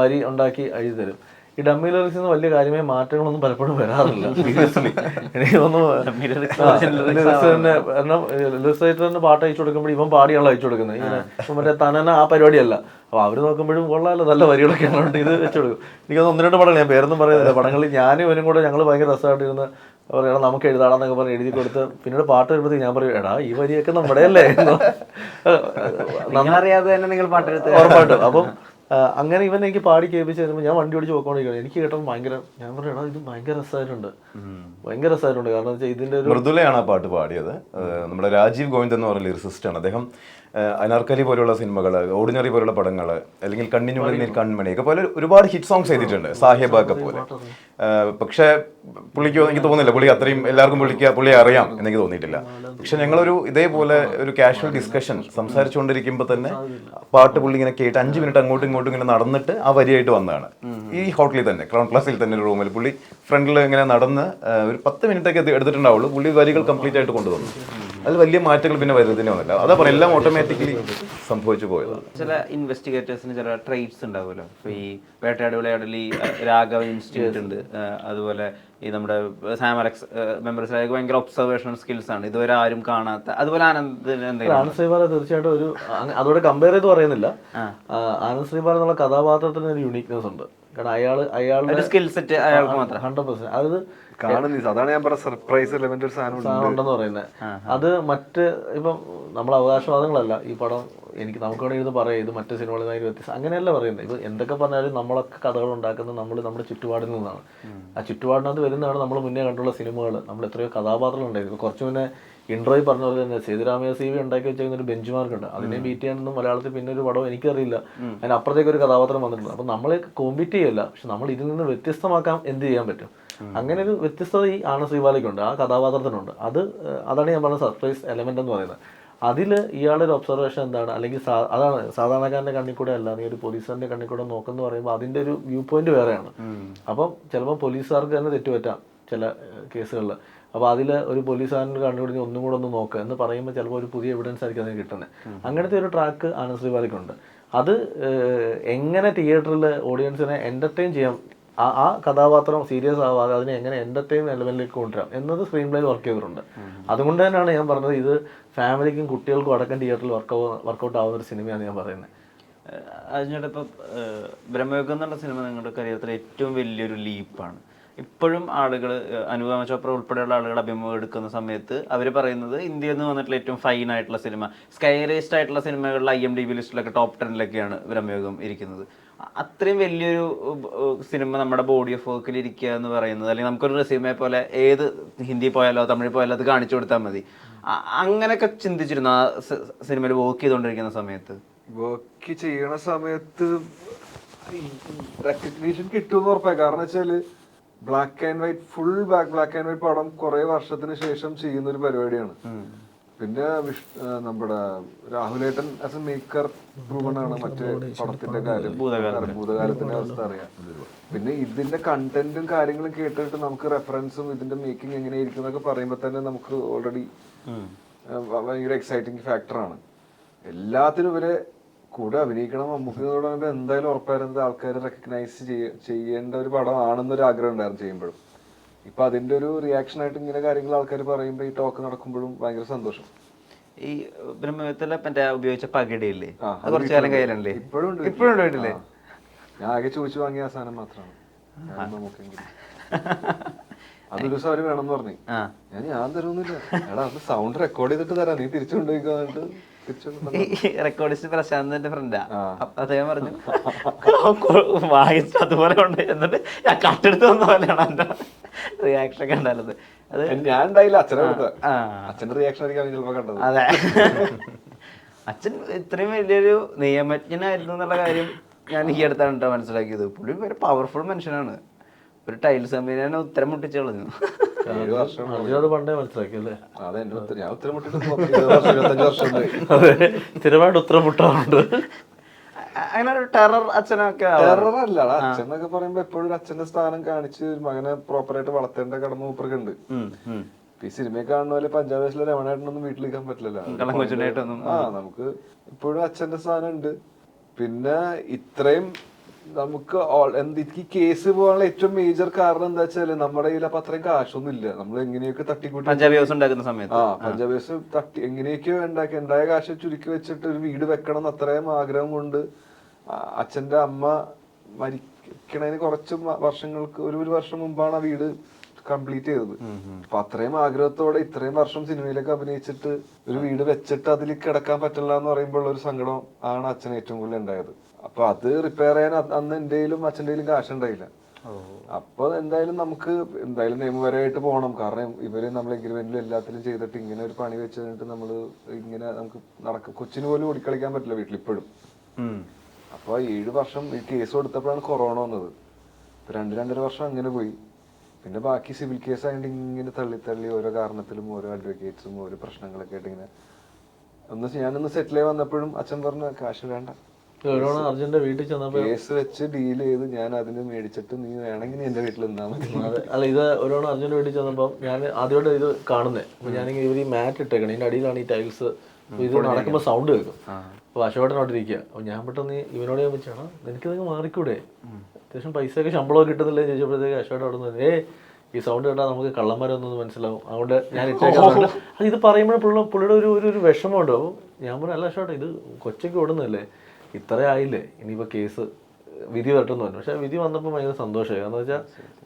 വരി ഉണ്ടാക്കി എഴുതി തരും. ഈ ഡമ്മി ലിറിക്സിൽ നിന്ന് വലിയ കാര്യമായ മാറ്റങ്ങളൊന്നും പലപ്പോഴും വരാറില്ല. സീരിയസ്ലി എനിക്ക് തോന്നുന്നു ഇല്ലസ്ട്രേറ്ററിന് പാട്ട് അയച്ചു കൊടുക്കുമ്പോൾ ഇവൻ പാടിയാണല്ലോ അയച്ചു കൊടുക്കുന്നത്. ഇങ്ങനെ മറ്റേ തനന ആ പരിപാടിയല്ല. അപ്പോൾ അവർ നോക്കുമ്പോഴും കൊള്ളാമല്ലോ നല്ല വരികളൊക്കെ ആണോണ്ട് ഇത് വെച്ചു കൊടുക്കും. എനിക്കൊന്ന് 1-2 പടങ്ങൾ, ഞാൻ പേരൊന്നും പറയുന്നില്ല, പടങ്ങളിൽ ഞാനും ഇവനും കൂടെ ഞങ്ങൾ ഭയങ്കര രസമായിട്ടിരുന്ന് പറയണം നമുക്ക് എഴുതാടാന്നൊക്കെ പറഞ്ഞ് എഴുതി കൊടുത്ത് പിന്നീട് പാട്ട് വരുമ്പോഴത്തേക്ക് ഞാൻ പറയും എടാ ഈ വരിയൊക്കെ നമ്മുടെ അല്ലേ അറിയാതെ തന്നെ നിങ്ങൾ പാട്ടെടുത്ത് ഉറപ്പായിട്ടും. അപ്പം അങ്ങനെ ഇവൻ എനിക്ക് പാടി കേൾപ്പിച്ച് തരുമ്പോൾ ഞാൻ വണ്ടി ഓടിച്ച് പോയിക്കൊണ്ടിരിക്കുകയാണ്. എനിക്ക് കേട്ടപ്പോൾ ഭയങ്കര, ഞാൻ പറഞ്ഞു എടാ ഇത് ഭയങ്കര രസമായിട്ടുണ്ട്, ഭയങ്കര രസമായിട്ടുണ്ട്. കാരണം വെച്ചാൽ ഇതിൻ്റെ ഒരു മൃദുലയാണ് ആ പാട്ട് പാടിയത്. നമ്മുടെ രാജീവ് ഗോവിന്ദ് എന്ന് പറയുന്ന ലിറിസിസ്റ്റാണ് അദ്ദേഹം. അനാർക്കലി പോലുള്ള സിനിമകൾ, ഓർഡിനറി പോലുള്ള പടങ്ങൾ, അല്ലെങ്കിൽ കണ്ണിനുള്ളിൽ നീ കൺമണി ഒക്കെ പോലെ ഒരുപാട് ഹിറ്റ് സോങ്സ് ചെയ്തിട്ടുണ്ട്, സാഹിബ ഒക്കെ പോലെ. പക്ഷേ പുള്ളിക്ക് എനിക്ക് തോന്നുന്നില്ല പുള്ളി അത്രയും എല്ലാവർക്കും പുള്ളിയെ അറിയാം എന്നെനിക്ക് തോന്നിയിട്ടില്ല. പക്ഷെ ഞങ്ങളൊരു ഇതേപോലെ ഒരു കാഷ്വൽ ഡിസ്കഷൻ സംസാരിച്ചുകൊണ്ടിരിക്കുമ്പോൾ തന്നെ പാട്ട് പുള്ളി ഇങ്ങനെ കേട്ട് 5 മിനിറ്റ് അങ്ങോട്ടും ഇങ്ങോട്ടും ഇങ്ങനെ നടന്നിട്ട് ആ വരിയായിട്ട് വന്നതാണ്. ഈ ഹോട്ടലിൽ തന്നെ, ക്രൗൺ പ്ലാസിൽ തന്നെ ഒരു റൂമിൽ പുള്ളി ഫ്രണ്ടിൽ ഇങ്ങനെ നടന്ന് ഒരു 10 മിനിറ്റൊക്കെ എടുത്തിട്ടുണ്ടാവുള്ളൂ. പുള്ളി വരികൾ കംപ്ലീറ്റ് ആയിട്ട് കൊണ്ടുവന്നു. അതിൽ വലിയ മാറ്റങ്ങൾ പിന്നെ വരുന്നതിനെ ഒന്നുമില്ല. അതാ പറയുക, എല്ലാം ഓട്ടോമാറ്റിക്കലി സംഭവിച്ചു പോയതാണ്. ചില ഇൻവെസ്റ്റിഗേറ്റേഴ്സിന് ചില ട്രേറ്റ്സ് ഉണ്ടാവുമല്ലോ. ഇപ്പൊ ഈ വേട്ടയാട് വിളയാടൽ, ഈ രാഘവ ഇൻസ്റ്റിറ്റ്യൂട്ട് ഉണ്ട്, അതുപോലെ ഈ നമ്മുടെ സാം അലക്സ് മെമ്പേഴ്സിലേക്ക് ഭയങ്കര ഒബ്സർവേഷൻ സ്കിൽസ് ആണ്, ഇതുവരെ ആരും കാണാത്ത. അതുപോലെ ആനന്ദിന് എന്തെങ്കിലും? ആനന്ദ് ശ്രീബാല തീർച്ചയായിട്ടും ഒരു, അതോടെ കമ്പയർ ചെയ്ത് പറയുന്നില്ല, ആനന്ദ് ശ്രീബാല എന്നുള്ള കഥാപാത്രത്തിന് ഒരു യുണീക്നെസ് ഉണ്ട്. കാരണം അയാളുടെ സ്കിൽ സെറ്റ് അയാൾക്ക് മാത്രം 100%. അത് കാണുന്നില്ല. അതാണ് ഞാൻ പറഞ്ഞ സർപ്രൈസ് എലമെന്റ് ഒരു സാധനം ഉണ്ടെന്ന് പറയുന്നത്. അത് മറ്റ് ഇപ്പം നമ്മളെ അവകാശവാദങ്ങളല്ല. ഈ പടം നമുക്ക് വേണമെങ്കിൽ ഇത് പറയാം, ഇത് മറ്റു സിനിമകളിൽ നിന്ന് വ്യത്യസ്തം, അങ്ങനെയല്ല പറയുന്നത്. ഇത് എന്തൊക്കെ പറഞ്ഞാലും നമ്മളൊക്കെ കഥകൾ ഉണ്ടാക്കുന്നത് നമ്മുടെ ചുറ്റുപാടിൽ നിന്നാണ്. ആ ചുറ്റുപാടിനകത്ത് വരുന്നതാണ് നമ്മൾ മുന്നേ കണ്ടുള്ള സിനിമകൾ. നമ്മൾ എത്രയോ കഥാപാത്രങ്ങൾ ഉണ്ടായിരുന്നു. കുറച്ച് മുന്നേ ഇൻട്രോയിൽ പറഞ്ഞ പോലെ തന്നെ സേതുരാമയ്യ CV ഉണ്ടാക്കി വെച്ചിരിക്കുന്ന ഒരു ബെഞ്ച് മാർക്ക് ഉണ്ട്. അതിനെ ബീറ്റ് ചെയ്യാനൊന്നും മലയാളത്തിൽ പിന്നെ ഒരു പടം എനിക്കറിയില്ല. അതിനപ്പുറത്തേക്ക് ഒരു കഥാപാത്രം വന്നിട്ടുണ്ട്. അപ്പം നമ്മൾ കോമ്പീറ്റ് ചെയ്യല്ല, പക്ഷെ നമ്മൾ ഇതിൽ നിന്ന് വ്യത്യസ്തമാക്കാൻ എന്ത് ചെയ്യാൻ പറ്റും? അങ്ങനെ ഒരു വ്യത്യസ്തത ഈ ആനന്ദ് ശ്രീബാലയ്ക്കുണ്ട്, ആ കഥാപാത്രത്തിനുണ്ട്. അതാണ് ഞാൻ പറഞ്ഞ സർപ്രൈസ് എലമെന്റ് എന്ന് പറയുന്നത്. അതിൽ ഇയാളൊരു ഒബ്സർവേഷൻ എന്താണ്, അല്ലെങ്കിൽ അതാണ് സാധാരണക്കാരൻ്റെ കണ്ണിൽ കൂടെ അല്ല, നീ ഒരു പോലീസുകാരൻ്റെ കണ്ണിൽ കൂടെ നോക്കുന്നു പറയുമ്പോൾ അതിൻ്റെ ഒരു വ്യൂ പോയിന്റ് വേറെയാണ്. അപ്പം ചിലപ്പോൾ പോലീസുകാർക്ക് തന്നെ തെറ്റുപറ്റാം ചില കേസുകളിൽ. അപ്പോൾ അതിൽ ഒരു പോലീസുകാരൻ്റെ കണ്ണുകൂടി ഒന്നും കൂടെ ഒന്ന് നോക്കുക എന്ന് പറയുമ്പോൾ ചിലപ്പോൾ ഒരു പുതിയ എവിഡൻസ് ആയിരിക്കും അതിന് കിട്ടുന്നത്. അങ്ങനത്തെ ഒരു ട്രാക്ക് ആനന്ദ് ശ്രീബാലയ്ക്കുണ്ട്. അത് എങ്ങനെ തിയേറ്ററിൽ ഓഡിയൻസിനെ എൻ്റർടൈൻ ചെയ്യാം, ആ കഥാപാത്രം സീരിയസ് ആവാതെ അതിനെ എങ്ങനെ എൻ്റർടൈൻ എലമെന്റിലേക്ക് കൊണ്ടുവരാം എന്നത് സ്ക്രീൻ പ്ലേയിൽ വർക്ക് ചെയ്തിട്ടുണ്ട്. അതുകൊണ്ട് തന്നെയാണ് ഞാൻ പറഞ്ഞത് ഇത് ഫാമിലിക്കും കുട്ടികൾക്കും അടക്കം തിയേറ്ററിൽ വർക്കൗട്ട് ആവുന്ന ഒരു സിനിമയാണ് ഞാൻ പറയുന്നത്. അതിനിടെ ഇപ്പം ബ്രഹ്മയുഗം എന്നുള്ള സിനിമ നിങ്ങളുടെ കരിയറിലെ ഏറ്റവും വലിയൊരു ലീപ്പാണ്. ഇപ്പോഴും ആളുകൾ, അനുപമ ചോപ്ര ഉൾപ്പെടെയുള്ള ആളുകൾ അഭിമുഖം എടുക്കുന്ന സമയത്ത് അവർ പറയുന്നത് ഇന്ത്യയിൽ നിന്ന് വന്നിട്ടുള്ള ഏറ്റവും ഫൈൻ ആയിട്ടുള്ള സിനിമ, സ്കൈറേസ്റ്റ് ആയിട്ടുള്ള സിനിമകളിൽ IMDb ലിസ്റ്റിലൊക്കെ ടോപ്പ് 10-ലൊക്കെയാണ് ബ്രഹ്മയുഗം ഇരിക്കുന്നത്. അത്രയും വലിയൊരു സിനിമ നമ്മുടെ ബോഡി ഓഫ് വർക്കിൽ ഇരിക്കുക എന്ന് പറയുന്നത്, അല്ലെങ്കിൽ നമുക്കൊരു റെസ്യൂമെ പോലെ ഏത് ഹിന്ദി പോയാലോ തമിഴ് പോയാലോ അത് കാണിച്ചു കൊടുത്താൽ മതി. അങ്ങനെയൊക്കെ ചിന്തിച്ചിരുന്നു ആ സിനിമയിൽ വർക്ക് ചെയ്തുകൊണ്ടിരിക്കുന്ന സമയത്ത്? വർക്ക് ചെയ്യണ സമയത്ത് റെക്കഗ്നീഷൻ കിട്ടുമെന്ന് ഉറപ്പായി. കാരണം വെച്ചാല് black and white, full black and white പടം കുറെ വർഷത്തിന് ശേഷം ചെയ്യുന്ന ഒരു പരിപാടിയാണ്. പിന്നെ നമ്മുടെ രാഹുലേട്ടൻ ആസ് എ മേക്കർ പ്രൂവണാണ് മറ്റേ പടത്തിന്റെ കാര്യം, ഭൂതകാലത്തിന്റെ അവസ്ഥ അറിയാം. പിന്നെ ഇതിന്റെ കണ്ടന്റും കാര്യങ്ങളും കേട്ടിട്ട് നമുക്ക് റെഫറൻസും ഇതിന്റെ മേക്കിംഗ് എങ്ങനെയായിരിക്കും എന്നൊക്കെ പറയുമ്പോൾ തന്നെ നമുക്ക് ഓൾറെഡി ഭയങ്കര എക്സൈറ്റിംഗ് ഫാക്ടറാണ്. എല്ലാത്തിനും ഇവരെ കൂടെ അഭിനയിക്കണം, മമ്മൂക്കിനോട് എന്തായാലും ഉറപ്പായിരുന്നത് ആൾക്കാർ റെക്കഗ്നൈസ് ചെയ്യേണ്ട ഒരു പടമാണെന്നൊരു ആഗ്രഹം ഉണ്ടായിരുന്നു ചെയ്യുമ്പോഴും. ഇപ്പൊ അതിന്റെ ഒരു റിയാക്ഷൻ ആയിട്ട് ഇങ്ങനെ കാര്യങ്ങൾ ആൾക്കാർ പറയുമ്പോൾ ഈ ടോക്ക് നടക്കുമ്പോഴും ഭയങ്കര സന്തോഷം. ഈ ബ്രഹ്മയുഗത്തിലെ മറ്റേ ഉപയോഗിച്ച പകിടയില്ലേ, അത് കുറച്ചു കാലം കയ്യിലല്ലേ? ഇപ്പോഴും പോയിട്ടില്ലേ? ഞാൻ ആകെ ചോദിച്ചു വാങ്ങിയ ആ സാധനം മാത്രമാണ്. അതൊരു ദിവസം അവര് വേണമെന്ന് പറഞ്ഞു. ഞാൻ തരുന്നില്ല, എടാ അത് സൗണ്ട് റെക്കോർഡ് ചെയ്തിട്ട് തരാം, നീ തിരിച്ചു കൊണ്ടുപോയിക്കാന്നിട്ട് റെക്കോർഡിസ്റ്റ് പ്രശാന്തിന്റെ ഫ്രണ്ടാ. അദ്ദേഹം പറഞ്ഞു വായിച്ചിട്ട് അതുപോലെ കൊണ്ട് എന്നിട്ട് ഞാൻ കട്ടെടുത്ത് വന്ന പോലെയാണ് എന്റെ റിയാക്ഷൻ ഒക്കെ ഉണ്ടായിരുന്നത്. അത് ഞാൻ ഉണ്ടായില്ല, അച്ഛന്റെ റിയാക്ഷൻ ആയിരിക്കും ചിലപ്പോ കണ്ടത്. അതെ, അച്ഛൻ ഇത്രയും വലിയൊരു നിയമജ്ഞനായിരുന്നു എന്നുള്ള കാര്യം ഞാൻ ഈ അടുത്താണ് കേട്ടോ മനസ്സിലാക്കിയത്. പുള്ളി ഒരു പവർഫുൾ മനുഷ്യനാണ്. ഒരു ടൈൽസ് കമ്പനിയാണ് ഉത്തരം മുട്ടിച്ചു കളഞ്ഞു. പണ്ടേ മനസ്സിലാക്കിയല്ലേ? ഞാൻ ഉത്തരം മുട്ടിട്ട് 25 വർഷം സ്ഥിരമായിട്ട് ഉത്തരം മുട്ടാറുണ്ട്. അങ്ങനെ ഒരു ടെറർ അച്ഛനൊക്കെ ടെററല്ല, അച്ഛൻ എന്നൊക്കെ പറയുമ്പോ എപ്പോഴും അച്ഛന്റെ സ്ഥാനം കാണിച്ച് മകനെ പ്രോപ്പറായിട്ട് വളർത്തേണ്ട കടമ മൂപ്പർക്കുണ്ട്. ഈ സിനിമയെ കാണുന്ന പോലെ പഞ്ചാബ് ഹൗസിലെ രമണേട്ടനൊന്നും വീട്ടിലിരിക്കാൻ പറ്റില്ലല്ലോ. നമുക്ക് ഇപ്പോഴും അച്ഛന്റെ സ്ഥാനം ഉണ്ട്. പിന്നെ ഇത്രയും നമുക്ക് ഈ കേസ് പോകാനുള്ള ഏറ്റവും മേജർ കാരണം എന്താ വെച്ചാല് നമ്മുടെ കയ്യിൽ അപ്പൊ അത്രയും കാശൊന്നും ഇല്ല. നമ്മൾ എങ്ങനെയൊക്കെ തട്ടിക്കൂട്ടി പഞ്ചാബ് ഹൗസ് ഉണ്ടാക്കുന്ന സമയത്ത് പഞ്ചാബ് ഹൗസ് എങ്ങനെയൊക്കെയോ ഉണ്ടായ കാശ് ചുരുക്കി വെച്ചിട്ട് ഒരു വീട് വെക്കണം എന്ന് അത്രയും ആഗ്രഹം കൊണ്ട് അച്ഛന്റെ അമ്മ മരിക്കണതിന് കുറച്ച് വർഷങ്ങൾക്ക് ഒരു വർഷം മുമ്പാണ് ആ വീട് കംപ്ലീറ്റ് ചെയ്തത്. അപ്പൊ അത്രയും ആഗ്രഹത്തോടെ ഇത്രയും വർഷം സിനിമയിലൊക്കെ അഭിനയിച്ചിട്ട് ഒരു വീട് വെച്ചിട്ട് അതിൽ കിടക്കാൻ പറ്റില്ല എന്ന് പറയുമ്പോൾ ഒരു സങ്കടം ആണ് അച്ഛന് ഏറ്റവും കൂടുതൽ ഉണ്ടായത്. അപ്പൊ അത് റിപ്പയർ ചെയ്യാൻ അന്ന് എന്റെയിലും അച്ഛൻ്റെയിലും കാശ് ഉണ്ടായില്ല. അപ്പൊ എന്തായാലും നമുക്ക് എന്തായാലും നിയമപരമായിട്ട് പോകണം. കാരണം ഇവര് നമ്മൾ എഗ്രിമെന്റിലും എല്ലാത്തിലും ചെയ്തിട്ട് ഇങ്ങനെ ഒരു പണി വെച്ച് കഴിഞ്ഞിട്ട് നമ്മള് ഇങ്ങനെ നമുക്ക് നടക്കും. കൊച്ചിന് പോലും ഓടിക്കളിക്കാൻ പറ്റില്ല വീട്ടിൽ ഇപ്പോഴും. അപ്പൊ 7 വർഷം ഈ കേസ് കൊടുത്തപ്പോഴാണ് കൊറോണ വന്നത്. 2-2.5 വർഷം അങ്ങനെ പോയി. പിന്നെ ബാക്കി സിവിൽ കേസ് ആയതുകൊണ്ട് ഇങ്ങനെ തള്ളി ഓരോ കാരണത്തിലും ഓരോ അഡ്വക്കേറ്റ്സും ഓരോ പ്രശ്നങ്ങളൊക്കെ ആയിട്ട് ഇങ്ങനെ ഞാനൊന്ന് സെറ്റിൽ ആയി വന്നപ്പോഴും അച്ഛൻ പറഞ്ഞ കാശ് വേണ്ട, അർജുന്റെ വീട്ടിൽ ചെന്നപ്പോ കേസ് വെച്ച് ഡീൽ ചെയ്ത് ഞാൻ അതിന് മേടിച്ചിട്ട് നീ വേണമെങ്കിൽ നീ എന്റെ വീട്ടിൽ നിന്നാ മതി. അല്ല ഇത് ഒരാൾ അർജുന്റെ വീട്ടിൽ ചെന്നപ്പോ ഞാൻ ആദ്യമായിട്ട് ഇത് കാണുന്നേ. അപ്പൊ ഞാനിങ്ങനെ ഇവർ ഈ മാറ്റ് ഇട്ടേക്കണം, ഇതിന്റെ അടിയിലാണ് ഈ ടൈൽസ്. ഇത് നടക്കുമ്പോൾ സൗണ്ട് കേൾക്കും. അപ്പൊ അശോകനോട്ട് ഇരിക്കുക. അപ്പൊ ഞാൻ പെട്ടെന്ന് ഇവനോട് ഞാൻ വെച്ചാണ് എനിക്കിതൊക്കെ മാറിക്കൂടെ, അത്യാവശ്യം പൈസയൊക്കെ ശമ്പളമൊക്കെ കിട്ടുന്നില്ലേ ചോദിച്ചപ്പോഴത്തേക്ക് അശോകൻ അവിടെ നിന്ന് ഈ സൗണ്ട് കേട്ടാൽ നമുക്ക് കള്ളന്മാരൊന്നും മനസ്സിലാവും, അതുകൊണ്ട് ഞാൻ ഇട്ടേക്കാം. അത് ഇത് പറയുമ്പോഴും പുള്ളിയുടെ ഒരു വിഷമമുണ്ട്. അപ്പോൾ ഞാൻ പറഞ്ഞു അല്ല അശോകൻ ഇത് കൊച്ചയ്ക്ക് ഓടുന്നതല്ലേ, ഇത്ര ആയില്ലേ, ഇനിയിപ്പോൾ കേസ് വിധി വരട്ടെന്ന് പറഞ്ഞു. പക്ഷെ വിധി വന്നപ്പോൾ ഭയങ്കര സന്തോഷമായി. കാരണം വെച്ചാൽ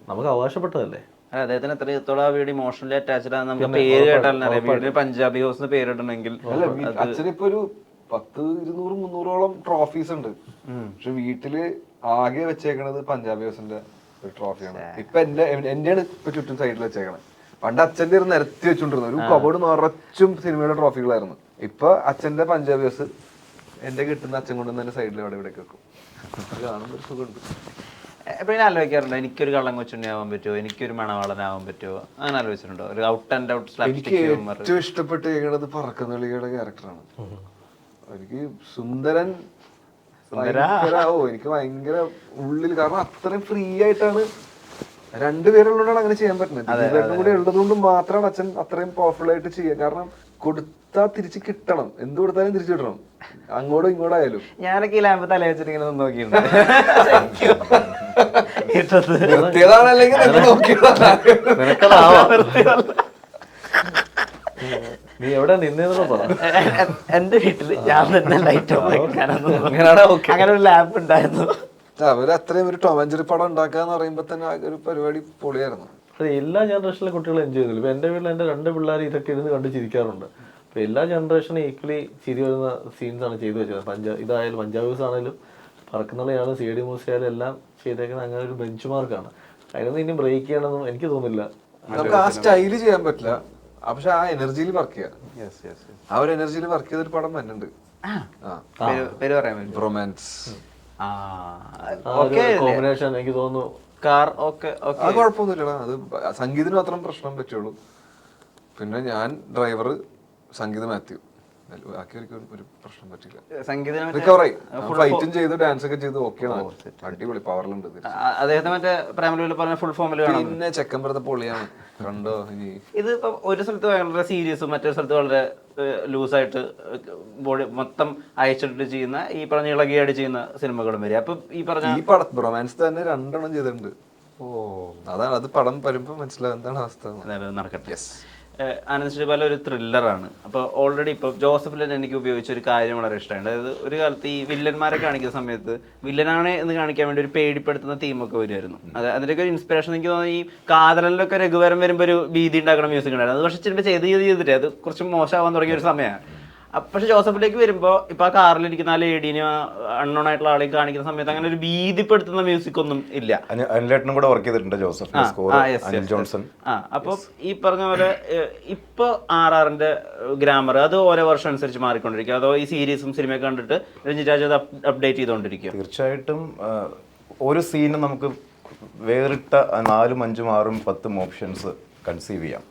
നമുക്ക് അവകാശപ്പെട്ടതല്ലേ. അദ്ദേഹത്തിന് എത്രത്തോളം ആ വീട് ഇമോഷണലി അറ്റാച്ച്ഡ് ആണ്. നമുക്ക് പേര് കേട്ടാലും അറിയാം. വീട്ടിൽ പഞ്ചാബി ഹൗസ് പേരിടണമെങ്കിൽ അച്ഛനിപ്പോ ഒരു 100-200-300ഓളം ട്രോഫീസ് ഉണ്ട്. പക്ഷെ വീട്ടില് ആകെ വെച്ചേക്കണത് പഞ്ചാബി ഹൗസിന്റെ ഒരു ട്രോഫിയാണ്. ഇപ്പൊ എന്റെയാണ് ഇപ്പൊ ചുറ്റും സൈഡിൽ വെച്ചേക്കണത്. പണ്ട് അച്ഛന്റെ ഒരു നിരത്തി വെച്ചോണ്ടിരുന്നു, ഒരു കബോർഡ് നിറച്ചും സിനിമയുടെ ട്രോഫികളായിരുന്നു. ഇപ്പൊ അച്ഛന്റെ പഞ്ചാബി ഹൗസ് എന്റെ കിട്ടുന്ന അച്ഛൻ കൊണ്ടുവന്ന് തന്നെ സൈഡിൽ അവിടെ ഇവിടെ വെക്കും. കാണുമ്പോൾ ഒരു സുഖമുണ്ട്. എപ്പോഴും ആലോചിക്കാറുണ്ടോ എനിക്കൊരു കള്ളം കൊച്ചുണ്ണി ആവാൻ പറ്റുമോ, എനിക്കൊരു മണവാളനാവാൻ പറ്റുമോ, അങ്ങനെ ആലോചിച്ചിട്ടുണ്ടോ? ഒരു ഔട്ട് ആൻഡ് ഔട്ട് എനിക്ക് ഏറ്റവും ഇഷ്ടപ്പെട്ട് ചെയ്യണത് പറക്കുന്ന കളിയുടെ ക്യാരക്ടറാണ്. എനിക്ക് സുന്ദരൻ എനിക്ക് ഭയങ്കര ഉള്ളിൽ, കാരണം അത്രയും ഫ്രീ ആയിട്ടാണ് രണ്ടുപേരുള്ളതുകൊണ്ടാണ് അങ്ങനെ ചെയ്യാൻ പറ്റുന്നത്. രണ്ടും കൂടെ ഉള്ളതുകൊണ്ട് മാത്രമാണ് അച്ഛൻ അത്രയും പവർഫുൾ ആയിട്ട് ചെയ്യുക. കാരണം കൊടുത്താൽ തിരിച്ച് കിട്ടണം, എന്ത് കൊടുത്താലും തിരിച്ചു കിട്ടണം, അങ്ങോട്ടും ഇങ്ങോട്ടായാലും. ഞാനൊക്കെ ഈ ലാമ്പ് തല വെച്ചിട്ട് ഇങ്ങനെ നോക്കിയിട്ടുണ്ട്. നീ എവിടെ നിന്നേന്ന് പറ. എന്റെ വീട്ടില് ഞാൻ തന്നെ ലൈറ്റ് അങ്ങനെ ഒരു ലാമ്പ് ഉണ്ടായിരുന്നു. അവര് അത്രയും ഒരു ടോം ആൻഡ് ജെറി പടം ഉണ്ടാക്കാന്ന് പറയുമ്പോ തന്നെ ഒരു പരിപാടി പൊളിയായിരുന്നു. അത് എല്ലാ ജനറേഷനിലെ കുട്ടികളും എൻജോയ് ചെയ്തില്ല. ഇപ്പൊ എന്റെ വീട്ടിൽ എന്റെ 2 പിള്ളേർ ഇതൊക്കെ ഇരുന്ന് കണ്ട് ചിരിക്കാറുണ്ട്. അപ്പൊ എല്ലാ ജനറേഷനും ഈക്വലി ചിരി വരുന്ന സീൻസ് ആണ് ചെയ്തു വെച്ചത്. ഇതായാലും പഞ്ചാബ് ഹൗസ് ആണെങ്കിലും പറക്കുന്നളയാലും സി ഡി മൂസി ആയാലും എല്ലാം ചെയ്തേക്കുന്നത് അങ്ങനെ ഒരു ബെഞ്ച് മാർക്കാണ്. അതിനൊന്നും ഇനി ബ്രേക്ക് ചെയ്യണമെന്നും എനിക്ക് തോന്നുന്നില്ല. നമുക്ക് ആ സ്റ്റൈല് ചെയ്യാൻ പറ്റില്ല, പക്ഷെ ആ എനർജിയിൽ വർക്ക് ചെയ്യാം. ആ ഒരു എനർജിയിൽ വർക്ക് ചെയ്തൊരു പടം വരുന്നുണ്ട്. പേര് പറയാൻ റൊമാൻസ് കോമ്പിനേഷൻ എനിക്ക് തോന്നുന്നു. കാർ ഓക്കെ അത് കുഴപ്പമൊന്നുമില്ലടാ. അത് സംഗീതത്തിന് മാത്രം പ്രശ്നം പറ്റുള്ളൂ. പിന്നെ ഞാൻ ഡ്രൈവർ, സംഗീത മാത്യു, ബാക്കി ഒരു പ്രശ്നം പറ്റില്ല. റിക്കവറായി, ഫൈറ്റും ചെയ്തു ഡാൻസ് ഒക്കെ ചെയ്തു. ഓക്കെയാണ്, അടിപൊളി പവറിലുണ്ട്. അദ്ദേഹത്തെ മറ്റേ പ്രേമലൂരിൽ പറഞ്ഞ ഫുൾ ഫോമിൽ പിന്നെ ചെക്കൻ വെറുതെ പൊളിയാണ്. കണ്ടോ ഇനി ഇത് ഇപ്പൊ ഒരു സ്ഥലത്ത് വളരെ സീരിയസും മറ്റൊരു സ്ഥലത്ത് വളരെ ലൂസായിട്ട് ബോഡി മൊത്തം അയച്ചിട്ട് ചെയ്യുന്ന ഈ പറഞ്ഞ ഇളകിയായിട്ട് ചെയ്യുന്ന സിനിമകളും വരിക. അപ്പൊ ഈ പറഞ്ഞ ഈ പടം റൊമാൻസ് തന്നെ 2 എണ്ണം ചെയ്തിട്ടുണ്ട്. അതാണ് അത് പടം വരുമ്പോ മനസ്സിലാവും എന്താണ് അവസ്ഥ. നടക്കട്ടെ. ആനന്ദ് ശ്രീബാല ഒരു ത്രില്ലറാണ്. അപ്പോൾ ഓൾറെഡി ഇപ്പോൾ ജോസഫിൽ എനിക്ക് ഉപയോഗിച്ച ഒരു കാര്യം വളരെ ഇഷ്ടമാണ്. അതായത് ഒരു കാലത്ത് ഈ വില്ലന്മാരെ കാണിക്കുന്ന സമയത്ത് വില്ലനാണ് എന്ന് കാണിക്കാൻ വേണ്ടി ഒരു പേടിപ്പെടുത്തുന്ന തീമൊക്കെ വരുമായിരുന്നു. അതിൻ്റെയൊക്കെ ഒരു ഇൻസ്പിറേഷൻ എനിക്ക് തോന്നുന്നു ഈ കാതലിലൊക്കെ രഘുവരം വരുമ്പോൾ ഒരു ഭീതി ഉണ്ടാക്കുന്ന മ്യൂസിക് ഉണ്ടായിരുന്നു. അത് പക്ഷേ ചിലപ്പോൾ ചെയ്തിട്ട് അത് കുറച്ച് മോശമാവാൻ തുടങ്ങിയ ഒരു സമയമാണ്. പക്ഷെ ജോസഫിലേക്ക് വരുമ്പോൾ ഇപ്പൊ ആ കാറിലിരിക്കുന്ന ആ ലേഡീനെ അൺനോൺ ആയിട്ടുള്ള ആളെ കാണിക്കുന്ന സമയത്ത് അങ്ങനെ ഒരു ഭീതിപ്പെടുത്തുന്ന മ്യൂസിക് ഒന്നും ഇല്ല. കൂടെ വർക്ക് ചെയ്തിട്ടുണ്ട് ജോസഫ്, അനിൽ ജോൺസൺ. അപ്പൊ ഈ പറഞ്ഞ പോലെ ഇപ്പൊ RRന്റെ ഗ്രാമർ അത് ഓരോ വർഷം അനുസരിച്ച് മാറിക്കൊണ്ടിരിക്കും. അതോ ഈ സീരീസും സിനിമയൊക്കെ കണ്ടിട്ട് രഞ്ജിത് രാജ് അത് അപ്ഡേറ്റ് ചെയ്തുകൊണ്ടിരിക്കും? തീർച്ചയായിട്ടും ഒരു സീനും നമുക്ക് വേറിട്ട 4, 5, 6, 10 ഓപ്ഷൻസ് കൺസീവ് ചെയ്യാം.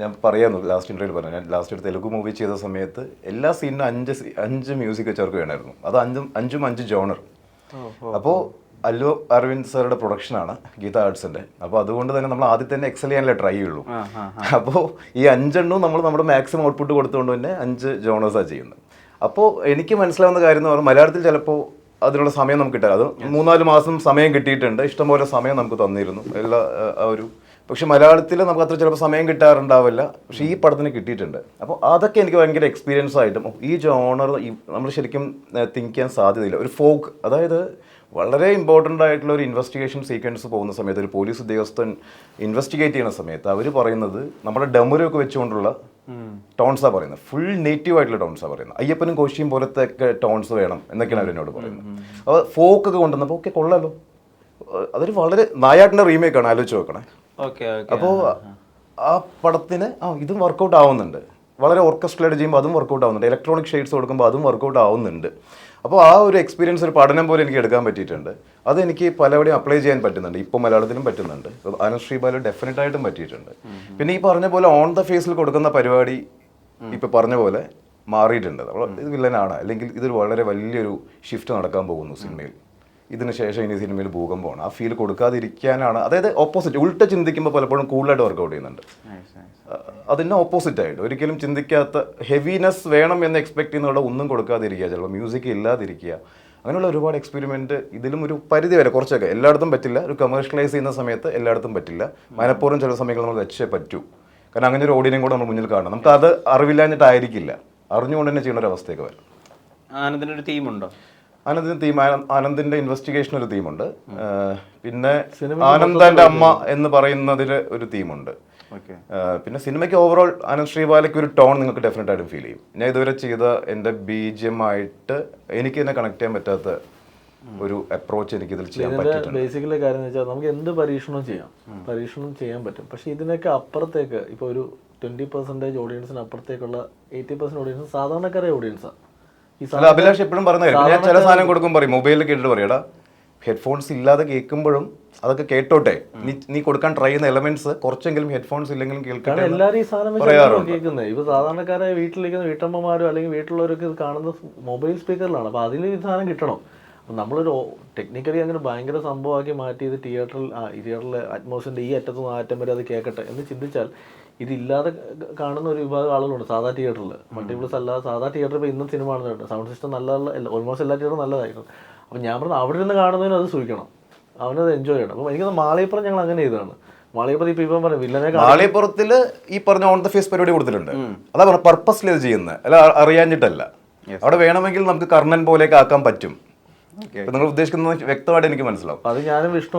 ഞാൻ പറയാന്നു ലാസ്റ്റ് ഇന്റർവ്യൂവിൽ പറഞ്ഞു. ഞാൻ ലാസ്റ്റ് ഒരു തെലുഗു മൂവി ചെയ്ത സമയത്ത് എല്ലാ സീനിനും 5 മ്യൂസിക് വെച്ചവർക്ക് വേണമായിരുന്നു. അത് 5 ജോണർ. അപ്പോൾ അല്ലു അരവിന്ദ് സാറുടെ പ്രൊഡക്ഷനാണ് ഗീത ആർട്സിന്റെ. അപ്പോൾ അതുകൊണ്ട് തന്നെ നമ്മൾ ആദ്യം തന്നെ എക്സൽ ചെയ്യാനല്ലേ ട്രൈ ചെയ്യുള്ളൂ. അപ്പോൾ ഈ 5 എണ്ണവും നമ്മൾ നമ്മുടെ മാക്സിമം ഔട്ട്പുട്ട് കൊടുത്തുകൊണ്ട് തന്നെ 5 ജോണേഴ്സാണ് ചെയ്യുന്നത്. അപ്പോൾ എനിക്ക് മനസ്സിലാവുന്ന കാര്യം എന്ന് പറഞ്ഞാൽ മലയാളത്തിൽ ചിലപ്പോൾ അതിനുള്ള സമയം നമുക്ക് കിട്ടാറ്. അത് 3-4 മാസം സമയം കിട്ടിയിട്ടുണ്ട്, ഇഷ്ടംപോലെ സമയം നമുക്ക് തന്നിരുന്നു എല്ലാ ഒരു. പക്ഷെ മലയാളത്തിൽ നമുക്ക് അത്ര ചിലപ്പോൾ സമയം കിട്ടാറുണ്ടാവില്ല. പക്ഷെ ഈ പടത്തിന് കിട്ടിയിട്ടുണ്ട്. അപ്പോൾ അതൊക്കെ എനിക്ക് ഭയങ്കര എക്സ്പീരിയൻസ് ആയിട്ടും ഈ ജോണർ നമ്മൾ ശരിക്കും തിങ്ക് ചെയ്യാൻ സാധ്യതയില്ല. ഒരു ഫോക്ക്, അതായത് വളരെ ഇമ്പോർട്ടൻ്റ് ആയിട്ടുള്ള ഒരു ഇൻവെസ്റ്റിഗേഷൻ സീക്വൻസ് പോകുന്ന സമയത്ത് ഒരു പോലീസ് ഉദ്യോഗസ്ഥൻ ഇൻവെസ്റ്റിഗേറ്റ് ചെയ്യുന്ന സമയത്ത് അവർ പറയുന്നത് നമ്മുടെ ഡമരൊക്കെ വെച്ചുകൊണ്ടുള്ള ടോൺസാണ് പറയുന്നത്. ഫുൾ നേറ്റീവ് ആയിട്ടുള്ള ടോൺസാണ് പറയുന്നത്. അയ്യപ്പനും കോശിയും പോലത്തെ ഒക്കെ ടോൺസ് വേണം എന്നൊക്കെയാണ് അവരെന്നോട് പറയുന്നത്. അപ്പോൾ ഫോക്കൊക്കെ കൊണ്ടുവന്നപ്പോൾ ഓക്കെ കൊള്ളാലോ, അതൊരു വളരെ നായാട്ടിൻ്റെ റീമേക്കാണ്, ആലോചിച്ച് നോക്കണേ. അപ്പോൾ ആ പടത്തിന് ഇതും വർക്കൗട്ട് ആവുന്നുണ്ട്. വളരെ ഓർക്കസ്ട്രേറ്റ് ചെയ്യുമ്പോൾ അതും വർക്കൗട്ട് ആവുന്നുണ്ട്. ഇലക്ട്രോണിക് ഷെയ്ഡ്സ് കൊടുക്കുമ്പോൾ അതും വർക്കൗട്ട് ആവുന്നുണ്ട്. അപ്പോൾ ആ ഒരു എക്സ്പീരിയൻസ് ഒരു പഠനം പോലെ എനിക്ക് എടുക്കാൻ പറ്റിയിട്ടുണ്ട്. അതെനിക്ക് പലവിടെയും അപ്ലൈ ചെയ്യാൻ പറ്റുന്നുണ്ട്. ഇപ്പോൾ മലയാളത്തിലും പറ്റുന്നുണ്ട്, ആനന്ദ് ശ്രീബാലു ഡെഫിനറ്റ് ആയിട്ടും പറ്റിയിട്ടുണ്ട്. പിന്നെ ഈ പറഞ്ഞ പോലെ ഓൺ ദ ഫേസിൽ കൊടുക്കുന്ന പരിപാടി ഇപ്പോൾ പറഞ്ഞ പോലെ മാറിയിട്ടുണ്ട്. നമ്മൾ ഇത് വില്ലനാണ്, അല്ലെങ്കിൽ ഇതൊരു വളരെ വലിയൊരു ഷിഫ്റ്റ് നടക്കാൻ പോകുന്നു സിനിമയിൽ. ഇതിന് ശേഷം ഇനി സിനിമയിൽ ഭൂകമ്പമാണ്. ആ ഫീൽ കൊടുക്കാതിരിക്കാനാണ്, അതായത് ഓപ്പോസിറ്റ് ഉൾട്ട ചിന്തിക്കുമ്പോൾ പലപ്പോഴും കൂളായിട്ട് വർക്കൗട്ട് ചെയ്യുന്നുണ്ട്. അതിന് ഓപ്പോസിറ്റ് ആയിട്ട് ഒരിക്കലും ചിന്തിക്കാത്ത ഹെവിനെസ് വേണം എന്ന് എക്സ്പെക്ട് ചെയ്യുന്നവിടെ ഒന്നും കൊടുക്കാതിരിക്കുക, ചിലപ്പോൾ മ്യൂസിക് ഇല്ലാതിരിക്കുക, അങ്ങനെയുള്ള ഒരുപാട് എക്സ്പെരിമെൻറ്റ് ഇതിലും ഒരു പരിധി വരെ കുറച്ചൊക്കെ, എല്ലായിടത്തും പറ്റില്ല. ഒരു കമേഴ്ഷ്യലൈസ് ചെയ്യുന്ന സമയത്ത് എല്ലായിടത്തും പറ്റില്ല. മനഃപൂർവ്വം ചില സമയങ്ങളിൽ നമ്മൾ വെച്ചേ പറ്റൂ. കാരണം അങ്ങനെ ഒരു ഓഡിയനും കൂടെ നമ്മൾ മുന്നിൽ കാണണം. നമുക്ക് അത് അറിവില്ലാഞ്ഞിട്ടായിരിക്കില്ല, അറിഞ്ഞുകൊണ്ട് തന്നെ ചെയ്യുന്ന ഒരു അവസ്ഥയൊക്കെ വരും. ആനന്ദിനൊരു തീമുണ്ടോ? ആനന്ദിന്റെ ഇൻവെസ്റ്റിഗേഷൻ ഒരു തീമുണ്ട്. പിന്നെ ആനന്ദന്റെ അമ്മ എന്ന് പറയുന്നതിൽ ഒരു തീമുണ്ട്. പിന്നെ സിനിമയ്ക്ക് ഓവറോൾ ആനന്ദ് ശ്രീബാലയ്ക്ക് ഒരു ടോൺ നിങ്ങൾക്ക് ഡെഫിനറ്റ് ആയിട്ടും ഫീൽ ചെയ്യും. ഞാൻ ഇതുവരെ ചെയ്ത എൻ്റെ BGM ആയിട്ട് എനിക്ക് തന്നെ കണക്ട് ചെയ്യാൻ പറ്റാത്ത ഒരു അപ്രോച്ച് എനിക്ക് ഇതിൽ ചെയ്യാൻ പറ്റിയിട്ടുണ്ട്. ബേസിക്കലി കാര്യം എന്ന് വെച്ചാൽ നമുക്ക് എന്ത് പരീക്ഷണം ചെയ്യാൻ പറ്റും. പക്ഷെ ഇതിനൊക്കെ അപ്പുറത്തേക്ക് ഇപ്പോൾ ഒരു 20% ഓഡിയൻസിന് അപ്പുറത്തേക്കുള്ള 80% ഓഡിയൻസ് സാധാരണക്കാരെ ഓഡിയൻസാണ്. അഭിലാഷ് എപ്പോഴും പറയുന്നത് ഞാൻ ചില സാധനം കൊടുക്കും പറയും, മൊബൈലിൽ കേട്ടിട്ട് പറയടാ ഹെഡ്ഫോൺസ് ഇല്ലാതെ കേൾക്കുമ്പോഴും അതൊക്കെ കേട്ടോട്ടെ, നീ കൊടുക്കാൻ ട്രൈ ചെയ്യുന്ന എലമെന്റ്സ് കുറച്ചെങ്കിലും ഹെഡ്ഫോൺസ് ഇല്ലെങ്കിലും കേൾക്കാൻ എല്ലാവരും ഈ സാധനം കേൾക്കുന്നത്. ഇപ്പൊ സാധാരണക്കാരെ വീട്ടിലിരിക്കുന്ന വീട്ടമ്മമാരോ അല്ലെങ്കിൽ വീട്ടിലുള്ളവരൊക്കെ ഇത് കാണുന്നത് മൊബൈൽ സ്പീക്കറിലാണ്. അപ്പൊ അതിൽ ഈ സാധനം കിട്ടണം. നമ്മളൊരു ടെക്നിക്കലി അങ്ങനെ ഭയങ്കര സംഭവമാക്കി മാറ്റി ഇത് തിയേറ്ററിലെ അറ്റ്മോസ്ഫിയറിന്റെ ഈ അറ്റത്ത് നിന്ന് ആ അറ്റം വരെ അത് കേൾക്കട്ടെ എന്ന് ചിന്തിച്ചാൽ ഇതില്ലാതെ കാണുന്ന ഒരു വിഭാഗം ആളുകളുണ്ട് സാധാ തിയേറ്ററിൽ. മൾട്ടിപ്ലസ് അല്ലാതെ സാധാ തിയേറ്ററിൽ ഇപ്പോൾ ഇന്നും സിനിമ കാണുന്നുണ്ട്, സൗണ്ട് സിസ്റ്റം നല്ല ഓൾമോസ്റ്റ് എല്ലാ തിയേറ്ററും നല്ലതായിരുന്നു. അപ്പം ഞാൻ പറഞ്ഞത് അവിടെ നിന്ന് കാണുന്നതിന് അത് സൂക്ഷിക്കണം, അവനത് എൻജോയ് ചെയ്യണം. അപ്പം എനിക്കത് മാളികപ്പുറം ഞങ്ങൾ അങ്ങനെ ചെയ്തതാണ്. മാളികപ്പുറം ഇപ്പം പറഞ്ഞു വില്ലനെ മാളികപ്പുറത്തിൽ ഈ പറഞ്ഞ ഓൺ ദ ഫേസ് പരിപാടി കൊടുത്തിട്ടുണ്ട്. അതാ പറഞ്ഞ പർപ്പസ്ലി അത് ചെയ്യുന്നത്, അല്ല അറിയാഞ്ഞിട്ടല്ല. അവിടെ വേണമെങ്കിൽ നമുക്ക് കർണൻ പോലെയൊക്കെ ആക്കാൻ പറ്റും. നിങ്ങൾ ഉദ്ദേശിക്കുന്നത് വ്യക്തമായിട്ട് എനിക്ക് മനസ്സിലാവും. അത് ഞാനും വിഷ്ണു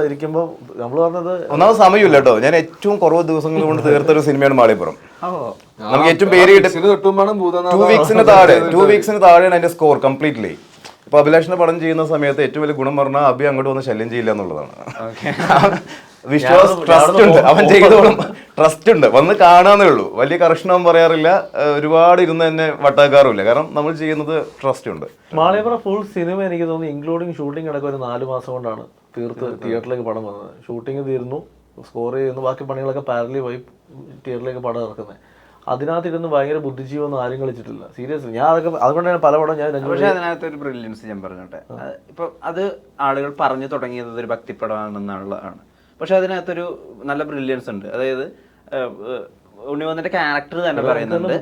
ഇരിക്കുമ്പോൾ നമ്മൾ പറഞ്ഞത് ഒന്നാമത് സമയമില്ല കേട്ടോ. ഞാൻ ഏറ്റവും കുറവ് ദിവസങ്ങൾ കൊണ്ട് തീർത്ത ഒരു സിനിമയാണ് മാളികപ്പുറം. നമുക്ക് ഏറ്റവും പേര് കിട്ടും 2 വീക്സിന് താഴെയാണ് അതിന്റെ സ്കോർ കംപ്ലീറ്റ്ലി. ഇപ്പൊ അഭിലാഷിന്റെ പടം ചെയ്യുന്ന സമയത്ത് ഏറ്റവും വലിയ ഗുണം പറഞ്ഞാൽ അഭി അങ്ങോട്ട് വന്ന് ശല്യം ചെയ്യില്ല എന്നുള്ളതാണ്. വിശ്വാസ് ട്രസ്റ്റ് ഉണ്ട്, അവൻ ചെയ്തോളും, ട്രസ്റ്റ് ഉണ്ട്, വന്ന് കാണാന്നേ ഉള്ളൂ. വലിയ കർഷണം പറയാറില്ല, ഒരുപാട് ഇരുന്ന് തന്നെ വട്ടാക്കാറുമില്ല, കാരണം നമ്മൾ ചെയ്യുന്നത് ട്രസ്റ്റ് ഉണ്ട്. മാളികപ്പുറം ഫുൾ സിനിമ എനിക്ക് തോന്നുന്നു ഇൻക്ലൂഡിങ് ഷൂട്ടിംഗ് അടക്കം ഒരു 4 മാസം കൊണ്ടാണ് തീർത്ത് തിയേറ്ററിലേക്ക് പടം വന്നത്. ഷൂട്ടിംഗ് തീർന്നു, സ്കോർ ചെയ്യുന്നു, ബാക്കി പണികളൊക്കെ പാരലി പോയി തിയേറ്ററിലേക്ക് പടം ഇറക്കുന്നത്. അതിനകത്തിരുന്ന് ഭയങ്കര ബുദ്ധിജീവൊന്നും ആരും കളിച്ചിട്ടില്ല സീരിയസ്ലി. ഞാൻ അതൊക്കെ അതുകൊണ്ടാണ് പല പടം ഞാൻ. പക്ഷേ അതിനകത്ത് ഒരു ബ്രില്യൻസ് ഞാൻ പറഞ്ഞോട്ടെ. ഇപ്പൊ അത് ആളുകൾ പറഞ്ഞു തുടങ്ങിയത് ഒരു ഭക്തിപ്പടമാണെന്നുള്ളതാണ്. പക്ഷെ അതിനകത്തൊരു നല്ല ബ്രില്യൻസ് ഉണ്ട്. അതായത് ഉണ്ണിവന്നിന്റെ ക്യാരക്ടർ തന്നെ പറയുന്നുണ്ട്,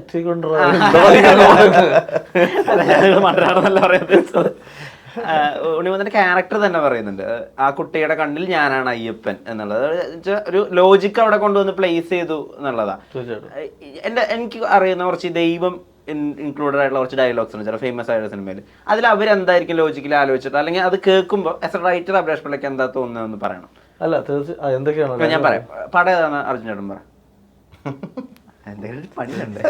മറ്റൊരാളെന്നല്ല പറയുന്നത്, ഉണ്ണിവന്നിന്റെ ക്യാരക്ടർ തന്നെ പറയുന്നുണ്ട് ആ കുട്ടിയുടെ കണ്ണിൽ ഞാനാണ് അയ്യപ്പൻ എന്നുള്ളത്. ഒരു ലോജിക്ക് അവിടെ കൊണ്ടുവന്ന് പ്ലേസ് ചെയ്തു എന്നുള്ളതാ. എനിക്ക് അറിയുന്ന കുറച്ച് ദൈവം ഇൻക്ലൂഡഡ് ആയിട്ടുള്ള കുറച്ച് ഡയലോഗ്സ് ഉണ്ട് ചില ഫേമസ് ആയിട്ടുള്ള സിനിമയിൽ. അതിൽ അവരെന്തായിരിക്കും ലോജിക്കലി ആലോചിച്ചിട്ട്, അല്ലെങ്കിൽ അത് കേൾക്കുമ്പോൾ ആസ് എ റൈറ്റർ അഭിലാഷ് പിള്ളയ്ക്ക് എന്താ തോന്നുന്നതെന്ന് പറയണം. അല്ല തീർച്ചയായും എന്തൊക്കെയാണ് ഞാൻ പറയാം. പടം ഏതാണ് അർജുൻ ചേട്ടൻ പറ. എന്തെങ്കിലും പണിയുണ്ട്,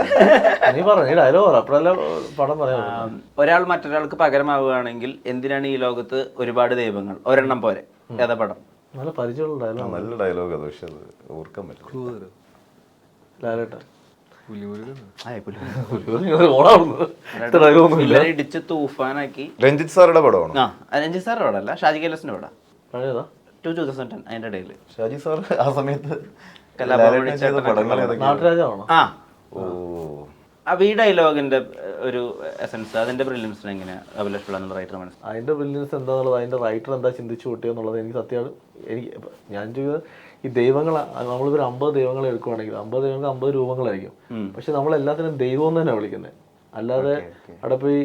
നീ പറഞ്ഞു ഡയലോഗ് അപ്പോഴല്ല പടം പറയാം. ഒരാൾ മറ്റൊരാൾക്ക് പകരമാവുകയാണെങ്കിൽ എന്തിനാണ് ഈ ലോകത്ത് ഒരുപാട് ദൈവങ്ങൾ, ഒരെണ്ണം പോരെ. ഏതാ പടം? നല്ല പരിചയമുള്ള ഡയലോഗ്, നല്ല ഡയലോഗ് അത്, പക്ഷെ അത് ഓർക്കാൻ പറ്റും. ലാലേട്ടൻ ഇടിച്ച് തൂഫാനാക്കി. രഞ്ജിത്ത് സാറുടെ പടമാണ്. രഞ്ജിത്ത് സാറുടെ പടമല്ല, ഷാജി കൈലാസിന്റെ പടം. പഴയതാ 2010. അതിന്റെ ഇടയിൽ ഷാജി സാർ ആ സമയത്ത് നാട്ടുരാജാണോ? അപ്പൊ ഈ ഡയലോഗിന്റെ ഒരു എസൻസ്, അതിന്റെ ബ്രില്യൻസ് എങ്ങനെയാ അഭിലാഷ് പിള്ള എന്നുള്ള റൈറ്റർ മനസ്സിലാവും? അതിന്റെ ബ്രില്യൻസ് എന്താന്നുള്ളത്, അതിന്റെ റൈറ്റർ എന്താ ചിന്തിച്ചു കൂട്ടിയെന്നുള്ളത് എനിക്ക് സത്യമാണ്. ഞാൻ ചെയ്തത് ഈ ദൈവങ്ങൾ, നമ്മളിപ്പോൾ 50 ദൈവങ്ങളെ എടുക്കുവാണെങ്കിൽ 50 ദൈവങ്ങൾക്ക് 50 രൂപങ്ങളായിരിക്കും. പക്ഷെ നമ്മളെല്ലാത്തിനും ദൈവം എന്ന് തന്നെ വിളിക്കുന്നത്. അല്ലാതെ അവിടെ പോയി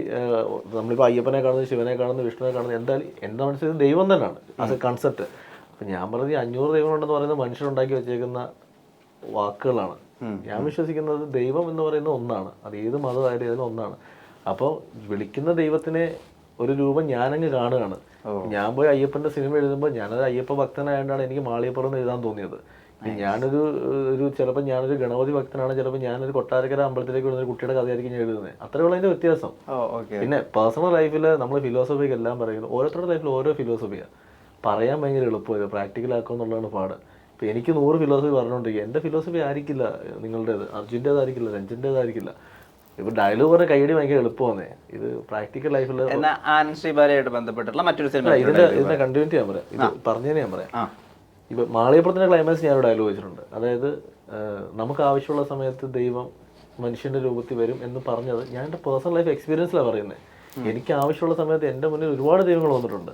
നമ്മളിപ്പോൾ അയ്യപ്പനെ കാണുന്നത്, ശിവനെ കാണുന്നത്, വിഷ്ണുവിനെ കാണുന്നത്, എന്തായാലും എൻ്റെ മനസ്സിൽ ദൈവം തന്നെയാണ് ആസ് എ കൺസെപ്റ്റ്. അപ്പം ഞാൻ പറഞ്ഞത് 500 ദൈവങ്ങളുണ്ടെന്ന് പറയുന്നത് മനുഷ്യരുണ്ടാക്കി വെച്ചേക്കുന്ന വാക്കുകളാണ്. ഞാൻ വിശ്വസിക്കുന്നത് ദൈവം എന്ന് പറയുന്നത് ഒന്നാണ്, അത് ഏത് മതമായാലും ഏതിലും ഒന്നാണ്. അപ്പോൾ വിളിക്കുന്ന ദൈവത്തിനെ ഒരു രൂപം ഞാനങ്ങ് കാണുകയാണ്. ഞാൻ പോയി അയ്യപ്പന്റെ സിനിമ എഴുതുമ്പോൾ ഞാനൊരു അയ്യപ്പ ഭക്തനായതുകൊണ്ടാണ് എനിക്ക് മാളികപ്പുറം എഴുതാൻ തോന്നിയത്. ഞാനൊരു ചിലപ്പോൾ ഞാനൊരു ഗണപതി ഭക്തനാണ്, ചിലപ്പോൾ ഞാനൊരു കൊട്ടാരക്കര അമ്പലത്തിലേക്ക് വിടുന്ന ഒരു കുട്ടിയുടെ കഥയായിരിക്കും ഞാൻ എഴുതുന്നത്. അത്രേ ഉള്ള അതിന്റെ വ്യത്യാസം. പിന്നെ പേഴ്സണൽ ലൈഫിൽ നമ്മൾ ഫിലോസഫിക്ക് എല്ലാം പറയുന്നത് ഓരോരുത്തരുടെ ലൈഫിൽ ഓരോ ഫിലോസഫിയാണ്. പറയാൻ ഭയങ്കര എളുപ്പമില്ല, പ്രാക്ടിക്കൽ ആക്കുക എന്നുള്ളതാണ് പാട്. ഇപ്പം എനിക്ക് 100 ഫിലോസഫി പറഞ്ഞുകൊണ്ടിരിക്കുക, എൻ്റെ ഫിലോസഫി ആയിരിക്കില്ല നിങ്ങളുടേത്, അർജുൻ്റേതായിരിക്കില്ല, രഞ്ജിൻ്റേതായിരിക്കില്ല. ഇപ്പൊ ഡയലോഗ് പറഞ്ഞ കൈയടി ഭയങ്കര എളുപ്പമാണ്. ഇത് പ്രാക്ടിക്കൽ ലൈഫിൽ ആനന്ദ് ശ്രീബാലയായിട്ട് ബന്ധപ്പെട്ടിട്ടുള്ള മറ്റൊരു സിനിമ ഇതിന്റെ കണ്ടിന്യൂറ്റി ഞാൻ പറയാം. ഇത് പറഞ്ഞതിന് ഞാൻ പറയാം. ഇപ്പൊ മാളികപ്പുറത്തിന്റെ ക്ലൈമാക്സ് ഞാൻ ഒരു ഡയലോഗ് വെച്ചിട്ടുണ്ട്. അതായത് നമുക്ക് ആവശ്യമുള്ള സമയത്ത് ദൈവം മനുഷ്യന്റെ രൂപത്തിൽ വരും എന്ന് പറഞ്ഞത് ഞാൻ എൻ്റെ പേഴ്സണൽ ലൈഫ് എക്സ്പീരിയൻസിലാണ് പറയുന്നത്. എനിക്ക് ആവശ്യമുള്ള സമയത്ത് എൻ്റെ മുന്നിൽ ഒരുപാട് ദൈവങ്ങൾ വന്നിട്ടുണ്ട്,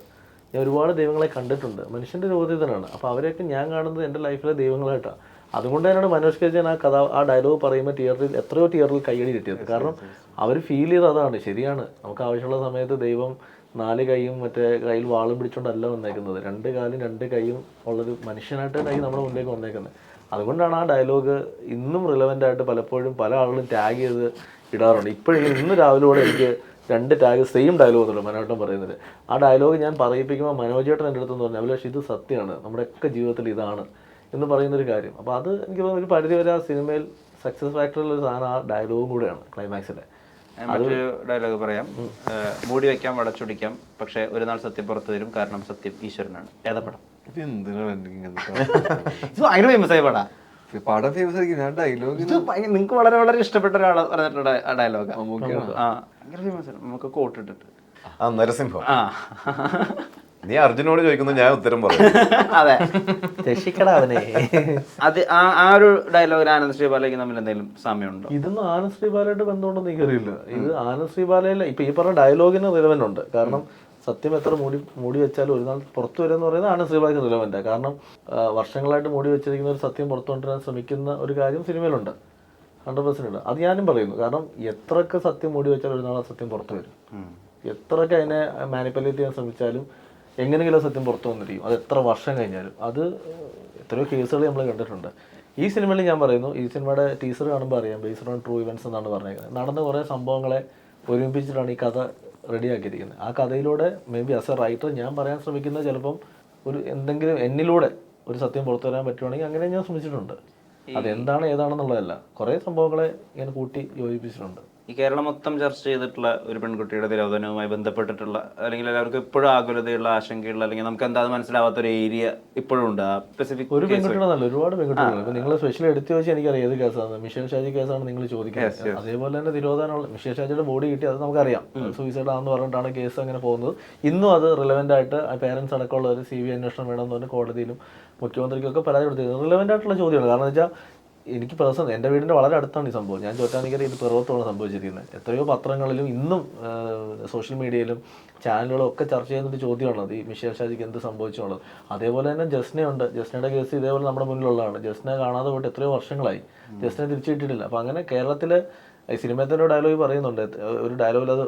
ഞാൻ ഒരുപാട് ദൈവങ്ങളെ കണ്ടിട്ടുണ്ട്, മനുഷ്യന്റെ രൂപത്തിൽ തന്നെയാണ്. അപ്പോൾ അവരെയൊക്കെ ഞാൻ കാണുന്നത് എൻ്റെ ലൈഫിലെ ദൈവങ്ങളായിട്ടാണ്. അതുകൊണ്ട് തന്നെയാണ് മനോജ് കെ ജയൻ ആ ഡയലോഗ് പറയുമ്പോൾ എത്രയോ തിയേറ്ററിൽ കയ്യടി കിട്ടിയത്. കാരണം അവർ ഫീൽ ചെയ്ത് അതാണ് ശരിയാണ്. നമുക്ക് ആവശ്യമുള്ള സമയത്ത് ദൈവം 4 കൈയും മറ്റേ കയ്യിൽ വാളും പിടിച്ചുകൊണ്ടല്ല വന്നേക്കുന്നത്, 2 കാലും 2 കൈയും ഉള്ളൊരു മനുഷ്യനായിട്ട് കൈ നമ്മുടെ മുന്നിലേക്ക് വന്നേക്കുന്നത്. അതുകൊണ്ടാണ് ആ ഡയലോഗ് ഇന്നും റിലവൻ്റ് ആയിട്ട് പലപ്പോഴും പല ആളുകളും ടാഗ് ചെയ്ത് ഇടാറുണ്ട്. ഇപ്പോഴും ഇന്ന് രാവിലെ കൂടെ എനിക്ക് 2 ടാഗ് സെയിം ഡയലോഗ് ഒന്നുള്ളൂ മനോജേട്ടൻ പറയുന്നത്. ആ ഡയലോഗ് ഞാൻ പറയിപ്പിക്കുമ്പോൾ മനോജേട്ടൻ എൻ്റെ അടുത്തെന്ന് പറഞ്ഞു, അഭിലാഷ് ഇത് സത്യമാണ്, നമ്മുടെയൊക്കെ ജീവിതത്തിൽ ഇതാണ് എന്ന് പറയുന്നൊരു കാര്യം. അപ്പോൾ അത് എനിക്ക് തോന്നുന്നു ഒരു പരിധി വരെ ആ സിനിമയിൽ സക്സസ് ഫാക്ടറിലുള്ള സാധനം ആ ഡയലോഗും കൂടെയാണ് ക്ലൈമാക്സിലെ. മറ്റൊരു ഡയലോഗ് പറയാം, മൂടി വയ്ക്കാം വളച്ചൊടിക്കാം, പക്ഷെ ഒരു നാൾ സത്യം പുറത്തു വരും, കാരണം സത്യം ഈശ്വരനാണ്. ഏതാ പടം? ഇത് എന്തിനാണ് ഇത് ഭയങ്കര ഫേമസ് ആയ പടാ. പടം ഫേമസ് ആയിരിക്കും. ഞാൻ ഡയലോഗ് നിങ്ങൾക്ക് വളരെ വളരെ ഇഷ്ടപ്പെട്ട ഒരാൾ പറഞ്ഞിട്ടുള്ള ആ ഡയലോഗ് ഭയങ്കര ഫേമസ് ആണ്. നമുക്ക് കോട്ട് ഇട്ടിട്ട് നരസിംഹം. നീ അർജുനോട് ചോദിക്കുന്നു, ഞാൻ ഉത്തരം പറയും. അതെ, രക്ഷിക്കടാ അവനെ. അത് ആ ഒരു ഡയലോഗിൽ ആനന്ദ് ശ്രീബാലയ്ക്ക് തമ്മിൽ എന്തെങ്കിലും സാമ്യമുണ്ടോ? ഇതൊന്നും ആനന്ദ് ശ്രീബാലയായിട്ട് ബന്ധമുണ്ടെന്ന് എനിക്കറിയില്ല. ഇത് ആനന്ദ് ശ്രീബാലയിലെ ഇപ്പൊ ഈ പറഞ്ഞ ഡയലോഗിന് റിലവൻ്റ് ഉണ്ട്. കാരണം സത്യം എത്ര മൂടി വെച്ചാലും ഒരു നാൾ പുറത്തു വരും എന്ന് പറയുന്നത് ആനന്ദ് ശ്രീബാലയ്ക്ക് റിലവൻ്റാണ്. കാരണം വർഷങ്ങളായിട്ട് മൂടി വെച്ചിരിക്കുന്ന ഒരു സത്യം പുറത്തു കൊണ്ടുവരാൻ ശ്രമിക്കുന്ന ഒരു കാര്യം സിനിമയിലുണ്ട്, 100% അത് ഞാനും പറയുന്നു. കാരണം എത്രയൊക്കെ സത്യം മൂടി വെച്ചാലും ഒരു നാൾ സത്യം പുറത്തു വരും. എത്രയൊക്കെ അതിനെ മാനിപ്പുലേറ്റ് ചെയ്യാൻ ശ്രമിച്ചാലും എങ്ങനെയെങ്കിലും സത്യം പുറത്തു വന്നിരിക്കും. അത് എത്ര വർഷം കഴിഞ്ഞാലും. അത് എത്രയോ കേസുകൾ നമ്മൾ കണ്ടിട്ടുണ്ട്. ഈ സിനിമയിൽ ഞാൻ പറയുന്നു, ഈ സിനിമയുടെ ടീസർ കാണുമ്പോൾ അറിയാം, ബേസ്ഡ് ഓൺ ട്രൂ ഇവൻറ്റ്സ് എന്നാണ് പറഞ്ഞേക്കുന്നത്. നടന്ന കുറേ സംഭവങ്ങളെ ഒരുമിപ്പിച്ചിട്ടാണ് ഈ കഥ റെഡിയാക്കിയിരിക്കുന്നത്. ആ കഥയിലൂടെ may be as a writer ഞാൻ പറയാൻ ശ്രമിക്കുന്നത് ചിലപ്പം ഒരു എന്തെങ്കിലും എന്നിലൂടെ ഒരു സത്യം പുറത്തു വരാൻ പറ്റുവാണെങ്കിൽ അങ്ങനെ ഞാൻ ശ്രമിച്ചിട്ടുണ്ട്. അതെന്താണ് ഏതാണെന്നുള്ളതല്ല, കുറേ സംഭവങ്ങളെ ഇങ്ങനെ കൂട്ടി യോജിപ്പിച്ചിട്ടുണ്ട്. ഈ കേരളം മൊത്തം ചർച്ച ചെയ്തിട്ടുള്ള ഒരു പെൺകുട്ടിയുടെ തിരോധനവുമായി ബന്ധപ്പെട്ടിട്ടുള്ള, അല്ലെങ്കിൽ എല്ലാവർക്കും ഇപ്പോഴും ആകുലതയുള്ള, ആശങ്കയുള്ള, അല്ലെങ്കിൽ നമുക്ക് എന്താ മനസ്സിലാവാത്ത ഒരു ഏരിയ ഇപ്പോഴും ഉണ്ട്. ആ സ്പെസിഫിക് ഒരു പെൺകുട്ടികളല്ല, ഒരുപാട് പെൺകുട്ടികൾ. ഇപ്പൊ നിങ്ങൾ സ്പെഷ്യൽ എടുത്തു വെച്ചാൽ എനിക്കറിയാം ഏത് കേസാണ്. മിഷേൽ ഷാജി കേസാണ് നിങ്ങൾ ചോദിക്കുന്നത്. അതേപോലെ തന്നെ തിരോധാനമുള്ള മിഷേൽ ഷാജിയുടെ ബോഡി കിട്ടി, അത് നമുക്കറിയാം സൂയിസൈഡ് ആണെന്ന് പറഞ്ഞിട്ടാണ് കേസ് അങ്ങനെ പോകുന്നത്. ഇന്നും അത് റിലവൻ്റ് ആയിട്ട് പേരൻസ് അടക്കമുള്ള ഒരു CBI അന്വേഷണം വേണമെന്ന് പറഞ്ഞ് കോടതിയിലും മുഖ്യമന്ത്രിക്കൊക്കെ പരാതി കൊടുത്തിരുന്നത് റിലവൻ്റ് ആയിട്ടുള്ള ചോദ്യമാണ്. കാരണം എന്ന് വെച്ചാൽ എനിക്ക് പേഴ്സണൽ എൻ്റെ വീടിൻ്റെ വളരെ അടുത്താണ് ഈ സംഭവം. ഞാൻ ചോറ്റാനിക്കര ഇത് പിറവത്തോളം സംഭവിച്ചിരിക്കുന്നത്. എത്രയോ പത്രങ്ങളിലും ഇന്നും സോഷ്യൽ മീഡിയയിലും ചാനലുകളും ഒക്കെ ചർച്ച ചെയ്യുന്നൊരു ചോദ്യമാണത്, ഈ മിഷേൽ ഷാജിക്ക് എന്ത് സംഭവിച്ചുള്ളത്. അതേപോലെ തന്നെ ജസ്നയുണ്ട്. ജസ്നയുടെ കേസ് ഇതേപോലെ നമ്മുടെ മുന്നിലുള്ളതാണ്. ജസ്നെ കാണാതെ പോയിട്ട് എത്രയോ വർഷങ്ങളായി, ജസ്നെ തിരിച്ചു കിട്ടിയിട്ടില്ല. അപ്പം അങ്ങനെ കേരളത്തിൽ ഈ സിനിമത്തിൻ്റെ ഡയലോഗ് പറയുന്നുണ്ട്, ഒരു ഡയലോഗിൽ അത്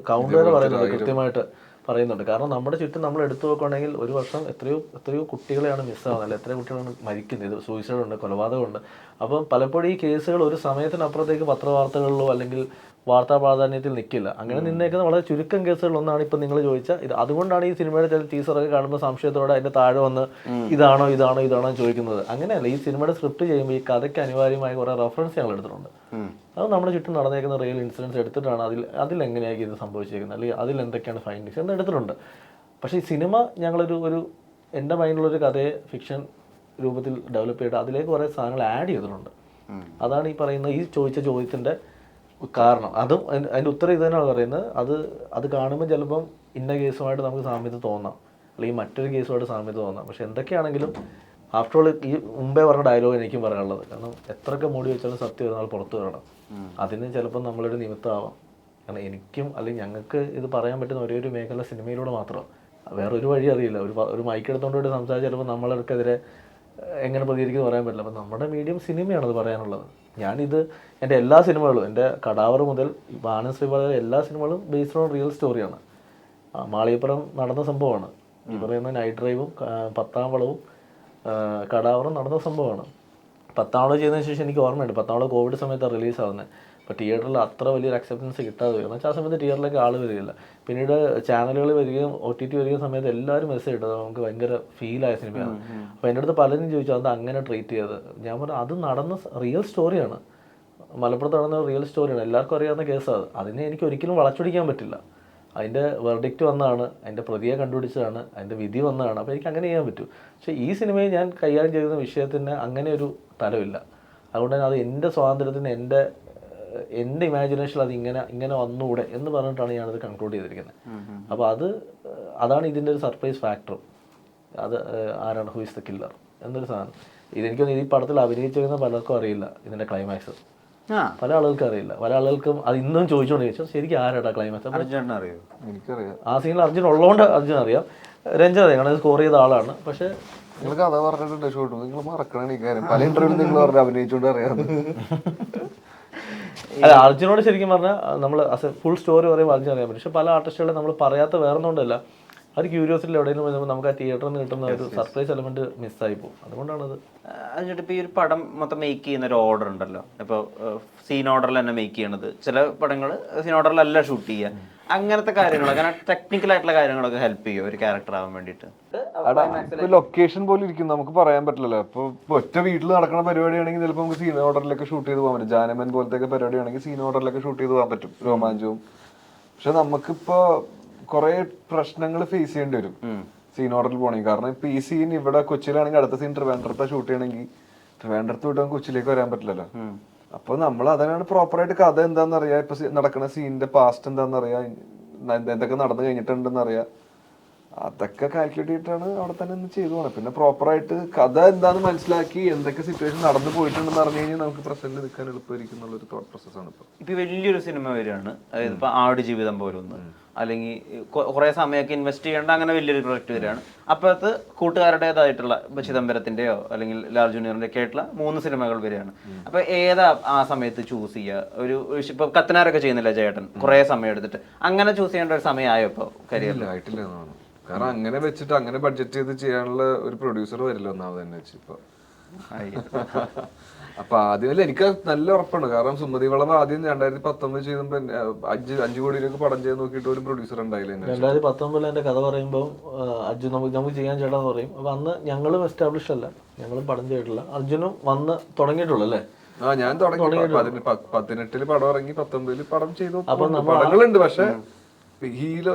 കൗണ്ട് തന്നെ പറയുന്നുണ്ട്, കൃത്യമായിട്ട് പറയുന്നുണ്ട്. കാരണം നമ്മുടെ ചുറ്റും നമ്മൾ എടുത്തു നോക്കുകയാണെങ്കിൽ ഒരു വർഷം എത്രയോ കുട്ടികളെയാണ് മിസ്സാവുന്നത്, അല്ല എത്രയോ കുട്ടികളാണ് മരിക്കുന്നത്. ഇത് സൂയിസൈഡുണ്ട്, കൊലപാതകമുണ്ട്. അപ്പം പലപ്പോഴും ഈ കേസുകൾ ഒരു സമയത്തിനപ്പുറത്തേക്ക് പത്രവാർത്തകളിലോ അല്ലെങ്കിൽ വാർത്താ പ്രാധാന്യത്തിൽ നിൽക്കില്ല. അങ്ങനെ നിന്നേക്കുന്ന വളരെ ചുരുക്കം കേസുകളൊന്നാണ് ഇപ്പം നിങ്ങൾ ചോദിച്ച ഇത്. അതുകൊണ്ടാണ് ഈ സിനിമയുടെ ചില ടീസറൊക്കെ കാണുമ്പോൾ സംശയത്തോടെ അതിൻ്റെ താഴെ വന്ന് ഇതാണോ ചോദിക്കുന്നത്. അങ്ങനെയല്ല, ഈ സിനിമയുടെ സ്ക്രിപ്റ്റ് ചെയ്യുമ്പോൾ ഈ കഥയ്ക്ക് അനിവാര്യമായ കുറേ റെഫറൻസ് ഞങ്ങൾ എടുത്തിട്ടുണ്ട്. അത് നമ്മുടെ ചുറ്റും നടന്നേക്കുന്ന റിയൽ ഇൻസിഡൻസ് എടുത്തിട്ടാണ് അതിലെങ്ങനെയായിരിക്കും ഇത് സംഭവിച്ചിരിക്കുന്നത്, അല്ലെങ്കിൽ അതിലെന്തൊക്കെയാണ് ഫൈൻഡിങ്സ് എന്ന് എടുത്തിട്ടുണ്ട്. പക്ഷേ ഈ സിനിമ ഞങ്ങളൊരു എൻ്റെ മൈൻഡിലൊരു കഥയെ ഫിക്ഷൻ രൂപത്തിൽ ഡെവലപ്പ് ചെയ്തിട്ട് അതിലേക്ക് കുറേ സാധനങ്ങൾ ആഡ് ചെയ്തിട്ടുണ്ട്. അതാണ് ഈ പറയുന്ന ഈ ചോദിച്ച ചോദ്യത്തിൻ്റെ കാരണം. അതും അതിൻ്റെ ഉത്തരം ഇത് തന്നെയാണ് പറയുന്നത്. അത് കാണുമ്പോൾ ചിലപ്പം ഇന്ന കേസുമായിട്ട് നമുക്ക് സാമ്യത തോന്നാം, അല്ലെങ്കിൽ മറ്റൊരു കേസുമായിട്ട് സാമ്യത തോന്നാം. പക്ഷെ എന്തൊക്കെയാണെങ്കിലും ആഫ്റ്റർ ഓൾ ഈ മുമ്പേ പറഞ്ഞ ഡയലോഗ് എനിക്കും പറയാനുള്ളത്. കാരണം എത്രയൊക്കെ മൂടി വെച്ചാലും സത്യം ഒരു നാൾ പുറത്തു വരണം. അതിന് ചിലപ്പം നമ്മളൊരു നിമിത്തമാവാം. കാരണം എനിക്കും അല്ലെങ്കിൽ ഞങ്ങൾക്ക് ഇത് പറയാൻ പറ്റുന്ന ഒരേ ഒരു മേഖല സിനിമയിലൂടെ മാത്രമാണ്. വേറൊരു വഴി അറിയില്ല. ഒരു മൈക്ക് എടുത്തുകൊണ്ട് സംസാരിച്ച് ചിലപ്പോൾ നമ്മൾക്കെതിരെ എങ്ങനെ പ്രതികരിക്കുന്നത് പറയാൻ പറ്റില്ല. അപ്പം നമ്മുടെ മീഡിയം സിനിമയാണത് പറയാനുള്ളത്. ഞാനിത് എൻ്റെ എല്ലാ സിനിമകളും, എൻ്റെ കടാവർ മുതൽ ഇപ്പോൾ ആനന്ദ് ശ്രീബാല എല്ലാ സിനിമകളും ബേസ്ഡ് ഓൺ റിയൽ സ്റ്റോറിയാണ്. മാളികപ്പുറം നടന്ന സംഭവമാണ്. ഈ പറയുന്ന നൈറ്റ് ഡ്രൈവും 10ാം വളവും കടാവറും നടന്ന സംഭവമാണ്. 10ാം വളവ് ചെയ്തതിന് ശേഷം എനിക്ക് ഓർമ്മയുണ്ട്, 10ാം വളവ് കോവിഡ് സമയത്താണ് റിലീസാവുന്നത്. അപ്പോൾ തിയേറ്ററിൽ അത്ര വലിയൊരു അക്സെപ്റ്റൻസ് കിട്ടാതെ വരും. എന്ന് വെച്ചാൽ ആ സമയത്ത് തിയേറ്ററിലേക്ക് ആൾ വരികയില്ല. പിന്നീട് ചാനലുകൾ വരികയും OTT വരികയും സമയത്ത് എല്ലാവരും മെസ്സേജ് ഇട്ടത് നമുക്ക് ഭയങ്കര ഫീലായ സിനിമയാണ്. അപ്പോൾ എൻ്റെ അടുത്ത് പലരും ചോദിച്ചു അത് അങ്ങനെ ട്രീറ്റ് ചെയ്തത്. ഞാൻ പറഞ്ഞു അത് നടന്ന റിയൽ സ്റ്റോറിയാണ്, മലപ്പുറത്ത് നടന്ന റിയൽ സ്റ്റോറിയാണ്, എല്ലാവർക്കും അറിയാവുന്ന കേസാണ്. അതിനെ എനിക്ക് ഒരിക്കലും വളച്ചൊടിക്കാൻ പറ്റില്ല. അതിൻ്റെ വെർഡിക്റ്റ് വന്നതാണ്, അതിൻ്റെ പ്രതിയെ കണ്ടുപിടിച്ചതാണ്, അതിൻ്റെ വിധി വന്നതാണ്. അപ്പോൾ എനിക്ക് അങ്ങനെ ചെയ്യാൻ പറ്റും. പക്ഷേ ഈ സിനിമയിൽ ഞാൻ കൈകാര്യം ചെയ്യുന്ന വിഷയത്തിന് അങ്ങനെ ഒരു തലമില്ല. അതുകൊണ്ട് തന്നെ അത് എൻ്റെ സ്വാതന്ത്ര്യത്തിന് എൻ്റെ ഇമാജിനേഷനിൽ അത് ഇങ്ങനെ വന്നുകൂടെ എന്ന് പറഞ്ഞിട്ടാണ് ഞാനത് കൺക്ലൂഡ് ചെയ്തിരിക്കുന്നത്. അപ്പോൾ അതാണ് ഇതിൻ്റെ ഒരു സർപ്രൈസ് ഫാക്ടർ. അത് ആരാണ്, ഹു ഇസ് ദ കില്ലർ എന്നൊരു സാധനം. ഇതെനിക്കൊന്നും ഈ പടത്തിൽ അഭിനയിച്ചിരുന്ന പലർക്കും അറിയില്ല ഇതിൻ്റെ ക്ലൈമാക്സ്. പല ആളുകൾക്കും അറിയില്ല. പല ആളുകൾക്കും അത് ഇന്നും ചോദിച്ചുകൊണ്ട് ചോദിച്ചാൽ ശരിക്കും ആരാടാ ക്ലൈമാക്സ് അറിയോ? എനിക്കറിയാം. ആ സീനിൽ അർജുൻ ഉള്ളതുകൊണ്ട് അർജുൻ അറിയാം, രഞ്ജൻ അറിയാം, കാരണം സ്കോർ ചെയ്ത ആളാണ്. പക്ഷേ നിങ്ങൾ കഥ പറഞ്ഞിട്ടുണ്ട് ഷൂട്ട്, നിങ്ങൾ മറക്കണ ഈ കാര്യം. പല ഇന്റർവ്യൂ നിങ്ങൾ പറഞ്ഞ അഭിനയിച്ചുകൊണ്ട് അറിയാം. അല്ല, അർജുനോട് ശരിക്കും പറഞ്ഞാൽ നമ്മൾ ഫുൾ സ്റ്റോറി പറയുമ്പോൾ അർജുൻ അറിയാൻ പറ്റും. പക്ഷെ പല ആർട്ടിസ്റ്റുകളെ നമ്മൾ പറയാത്ത വേറൊന്നുകൊണ്ടല്ല, ഒരു ക്യൂരിയോസിറ്റി എവിടെയെങ്കിലും വരുമ്പോൾ നമുക്ക് ആ തിയേറ്ററിൽ നിന്ന് കിട്ടുന്ന ഒരു സർപ്രൈസ് എലമെന്റ് മിസ്സായി പോകും. അതുകൊണ്ടാണത്. എന്നിട്ട് ഇപ്പോൾ ഈ ഒരു പടം മൊത്തം മേക്ക് ചെയ്യുന്ന ഒരു ഓർഡർ ഉണ്ടല്ലോ, ഇപ്പോൾ സീൻ ഓർഡറിൽ തന്നെ മേക്ക് ചെയ്യണത്. ചില പടങ്ങൾ സീൻ ഓർഡറിലല്ല ഷൂട്ട് ചെയ്യുക. അങ്ങനത്തെ കാര്യങ്ങളൊക്കെ, അങ്ങനെ ടെക്നിക്കൽ ആയിട്ടുള്ള കാര്യങ്ങളൊക്കെ ഹെൽപ്പ് ചെയ്യും ഒരു ക്യാരക്ടർ ആവാൻ വേണ്ടിയിട്ട്. ലൊക്കേഷൻ പോലെ ഇരിക്കും, നമുക്ക് പറയാൻ പറ്റില്ലല്ലോ. ഇപ്പൊ ഒറ്റ വീട്ടിൽ നടക്കുന്ന പരിപാടിയാണെങ്കിൽ ചിലപ്പോൾ നമുക്ക് സീൻ ഓർഡറിലൊക്കെ ഷൂട്ട് ചെയ്ത് പോകാൻ പറ്റും. ജാനമൻ പോലത്തെ പരിപാടിയാണെങ്കിൽ സീൻ ഓർഡറിലൊക്കെ ഷൂട്ട് ചെയ്ത് പോകാൻ പറ്റും, രോമാഞ്ചവും. പക്ഷെ നമുക്കിപ്പോ കുറെ പ്രശ്നങ്ങൾ ഫേസ് ചെയ്യേണ്ടി വരും സീൻ ഓർഡറിൽ പോകണമെങ്കിൽ. കാരണം ഇപ്പൊ ഈ സീൻ ഇവിടെ കൊച്ചിയിലാണെങ്കിൽ അടുത്ത സീൻ ട്രിവാൻഡ്രത്തെ ഷൂട്ട് ചെയ്യണമെങ്കിൽ ട്രിവാൻഡ്രത്ത് വിട്ടാൽ കൊച്ചിയിലേക്ക് വരാൻ പറ്റില്ലല്ലോ. അപ്പൊ നമ്മൾ അതിനാണ് പ്രോപ്പറായിട്ട് കഥ എന്താണെന്ന് അറിയാം, ഇപ്പൊ നടക്കുന്ന സീനിന്റെ പാസ്റ്റ് എന്താണെന്ന് അറിയാം, എന്തൊക്കെ നടന്നു കഴിഞ്ഞിട്ടുണ്ടെന്ന് അറിയാം. അതൊക്കെ കാൽക്കുലേറ്റ് ചെയ്തിട്ടാണ് അവിടെ തന്നെ ഒന്ന് ചെയ്തു പോകണം. പിന്നെ പ്രോപ്പറായിട്ട് കഥ എന്താന്ന് മനസ്സിലാക്കി എന്തൊക്കെ സിറ്റുവേഷൻ നടന്നു പോയിട്ടുണ്ടെന്ന് അറിഞ്ഞു കഴിഞ്ഞാൽ നമുക്ക് പ്രസന്റിൽ നിൽക്കാൻ എളുപ്പമായിരിക്കും എന്നുള്ളൊരു തോട്ട് പ്രോസസ്സാണ് ഇപ്പൊ. ഇപ്പൊ വലിയൊരു സിനിമ വരികയാണ്, അതായത് ഇപ്പൊ ആടുജീവിതം പോലൊന്ന്, അല്ലെങ്കിൽ കുറെ സമയമൊക്കെ ഇൻവെസ്റ്റ് ചെയ്യേണ്ട അങ്ങനെ വലിയൊരു പ്രൊജക്ട് വരികയാണ്. അപ്പോഴത്ത് കൂട്ടുകാരുടേതായിട്ടുള്ള ഇപ്പൊ ചിദംബരത്തിന്റെയോ അല്ലെങ്കിൽ ലാൽ ജൂനിയറിന്റെ ഒക്കെ ആയിട്ടുള്ള 3 സിനിമകൾ വരികയാണ്. അപ്പൊ ഏതാ ആ സമയത്ത് ചൂസ് ചെയ്യുക? ഇപ്പൊ കത്തനാരൊക്കെ ചെയ്യുന്നില്ല ചേട്ടൻ, കുറെ സമയം എടുത്തിട്ട്. അങ്ങനെ ചൂസ് ചെയ്യേണ്ട ഒരു സമയമായോ ഇപ്പൊ കരിയറിൽ? ആയിട്ടില്ല എന്നാണ്. കാരണം അങ്ങനെ വെച്ചിട്ട് അങ്ങനെ ബഡ്ജറ്റ് ചെയ്ത് ചെയ്യാനുള്ള ഒരു പ്രൊഡ്യൂസർ വരില്ല ഒന്നാമത് തന്നെ വെച്ച് ഇപ്പൊ. അപ്പൊ ആദ്യമല്ല എനിക്ക് നല്ല ഉറപ്പാണ്. കാരണം സുമതി വളവ് ആദ്യം 2019 ചെയ്തപ്പോ 5 കോടി രൂപ പടം ചെയ്ത് നോക്കിയിട്ട് ഒരു പ്രൊഡ്യൂസർ ഉണ്ടായില്ല. 2019 എന്റെ കഥ പറയുമ്പോൾ അർജുൻ നമുക്ക് ചെയ്യാൻ ചേട്ടാന്ന് പറയും. അപ്പൊ അന്ന് ഞങ്ങളും എസ്റ്റാബ്ലിഷ് അല്ല, ഞങ്ങളും പടം ചെയ്തിട്ടില്ല. അർജുനും വന്ന് തുടങ്ങിയിട്ടുള്ളൂ അല്ലേ? ഞാൻ തുടങ്ങി 18 പടം ഇറങ്ങി, 19 പടം ചെയ്തു. പടങ്ങളുണ്ട്, പക്ഷെ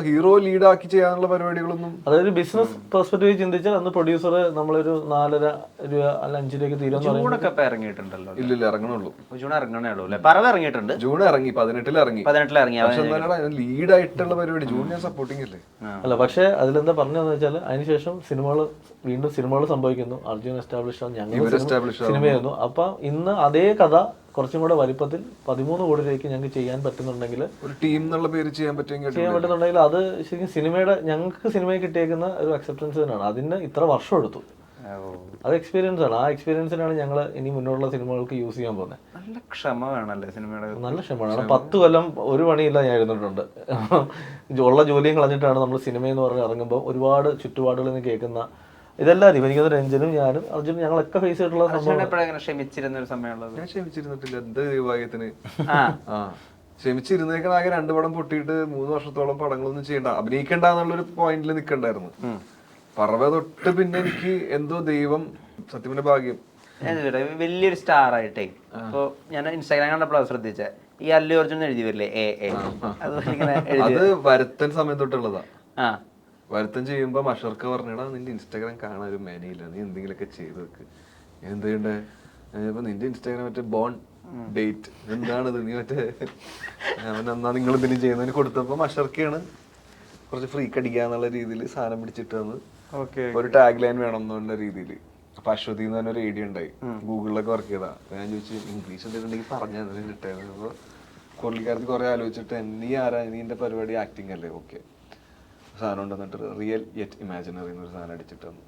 ഹീറോ ലീഡാക്കി ചെയ്യാനുള്ള പരിപാടികളൊന്നും. അതായത് ബിസിനസ് പെർസ്പെക്റ്റീവ് ചിന്തിച്ചാൽ അന്ന് പ്രൊഡ്യൂസർ നമ്മളൊരു 4.5 രൂപ അല്ല 5 രൂപയ്ക്ക് തീരുമാനം. ജൂണൊക്കെ ഇപ്പൊ ഇറങ്ങിയിട്ടുണ്ടല്ലോ. ഇല്ല ഇറങ്ങണുള്ളൂ. ജൂൺ ഇറങ്ങണേ ഉള്ളൂ അല്ലേ? പറവ ഇറങ്ങിയിട്ടുണ്ട്. ജൂൺ ഇറങ്ങി, 18 ഇറങ്ങി. പക്ഷെ എന്നാലും ലീഡായിട്ടുള്ള പരിപാടി ജൂൺ ഞാൻ സപ്പോർട്ടിങ് അല്ലേ? അല്ല, പക്ഷെ അതിലെന്താ പറഞ്ഞതെന്ന് വെച്ചാൽ അതിനുശേഷം വീണ്ടും സിനിമകൾ സംഭവിക്കുന്നു. അർജുൻ എസ്റ്റാബ്ലിഷ് ആണ്, ഞങ്ങൾ സിനിമയായിരുന്നു. അപ്പൊ ഇന്ന് അതേ കഥ കുറച്ചും കൂടെ വലിപ്പത്തിൽ 13 കോടി രൂപയ്ക്ക് ഞങ്ങൾക്ക് ചെയ്യാൻ പറ്റുന്നുണ്ടെങ്കിൽ, ഒരു ടീം എന്നുള്ള പേര് ചെയ്യാൻ പറ്റുന്നുണ്ടെങ്കിൽ അത് ശരിക്കും ഞങ്ങൾക്ക് സിനിമയിൽ കിട്ടിയേക്കുന്ന ഒരു അക്സെപ്റ്റൻസ് തന്നെയാണ്. അതിന് ഇത്ര വർഷം എടുത്തു. അത് എക്സ്പീരിയൻസ് ആണ്. ആ എക്സ്പീരിയൻസിനാണ് ഞങ്ങൾ ഇനി മുന്നോട്ടുള്ള സിനിമകൾക്ക് യൂസ് ചെയ്യാൻ പോകുന്നത്. നല്ല ക്ഷമ വേണമല്ലേ സിനിമയുടെ? നല്ല ക്ഷമയാണ്. 10 കൊല്ലം ഒരു പണിയില്ല ഞാൻ ഇരുന്നിട്ടുണ്ട്. ഉള്ള ജോലിയും കളഞ്ഞിട്ടാണ് നമ്മൾ സിനിമയെന്ന് പറഞ്ഞ് ഇറങ്ങുമ്പോൾ ഒരുപാട് ചുറ്റുപാടുകളിൽ നിന്ന് കേൾക്കുന്ന ഇതെല്ലാവരും എനിക്കത് രഞ്ജനും ഞാനും അർജുനും ഞങ്ങളൊക്കെ ഫേസ് ചെയ്തിട്ടുള്ള സംഭവം. ക്ഷമിച്ചിരുന്ന ഒരു സമയമുള്ളത് ഞാൻ ക്ഷമിച്ചിരുന്നിട്ടില്ല. എന്താ ദൈവഭാഗ്യത്തിന് ക്ഷമിച്ചിരുന്നേക്കണ. ആകെ 2 പടം പൊട്ടിയിട്ട് 3 വർഷത്തോളം പടങ്ങളൊന്നും ചെയ്യണ്ട, അഭിനയിക്കണ്ട എന്നുള്ളൊരു പോയിന്റിൽ നിൽക്കണ്ടായിരുന്നു. പറവ തൊട്ട് പിന്നെ എനിക്ക് എന്തോ ദൈവം സത്യത്തിന്റെ ഭാഗ്യം. വലിയൊരു സ്റ്റാർ ആയിട്ടേ ഇപ്പൊ ഞാൻ ഇൻസ്റ്റാഗ്രാം കണ്ടപ്പോൾ ശ്രദ്ധിച്ച ഈ അല്ലു അർജുൻ എഴുതി വരില്ലേ അത് വരുത്തൻ സമയം തൊട്ടുള്ളതാ. വരുത്തം ചെയ്യുമ്പോ മഷർക്ക് പറഞ്ഞടാ നിന്റെ ഇൻസ്റ്റാഗ്രാം കാണാൻ ഒരു മേനയില്ല, നീ എന്തെങ്കിലുമൊക്കെ ചെയ്ത് വെക്ക്. എന്ത് ചെയ്യണ്ടേ? നിന്റെ ഇൻസ്റ്റാഗ്രാം മറ്റേ ബോൺ ഡേറ്റ് എന്താണത്, നീ മറ്റേ എന്നാ നിങ്ങൾ എന്തെങ്കിലും ചെയ്യുന്നതിന് കൊടുത്തപ്പോ മഷർക്കാണ് കുറച്ച് ഫ്രീക്ക് അടിക്കാന്നുള്ള രീതിയിൽ സാധനം പിടിച്ചിട്ട് വന്ന് ഒരു ടാഗ് ലൈൻ വേണം എന്നുള്ള രീതിയിൽ. അപ്പൊ അശ്വതി എന്ന് പറഞ്ഞൊരു ഐഡിയ ഉണ്ടായി, ഗൂഗിളിലൊക്കെ വർക്ക് ചെയ്താ. ഞാൻ ചോദിച്ചു ഇംഗ്ലീഷ് എന്തെങ്കിലും പറഞ്ഞാൽ കിട്ടായിരുന്നു. അപ്പൊ കൊള്ളിക്കാരത്തി കുറെ ആലോചിച്ചിട്ട് നീ ആരാ, നീ എന്റെ പരിപാടി ആക്ടിങ് അല്ലേ, ഓക്കെ സാധനം ഉണ്ടെന്നിട്ട് റിയൽ യെറ്റ് ഇമാജിനറി എന്നൊരു സാധനം അടിച്ചിട്ട് വന്നു.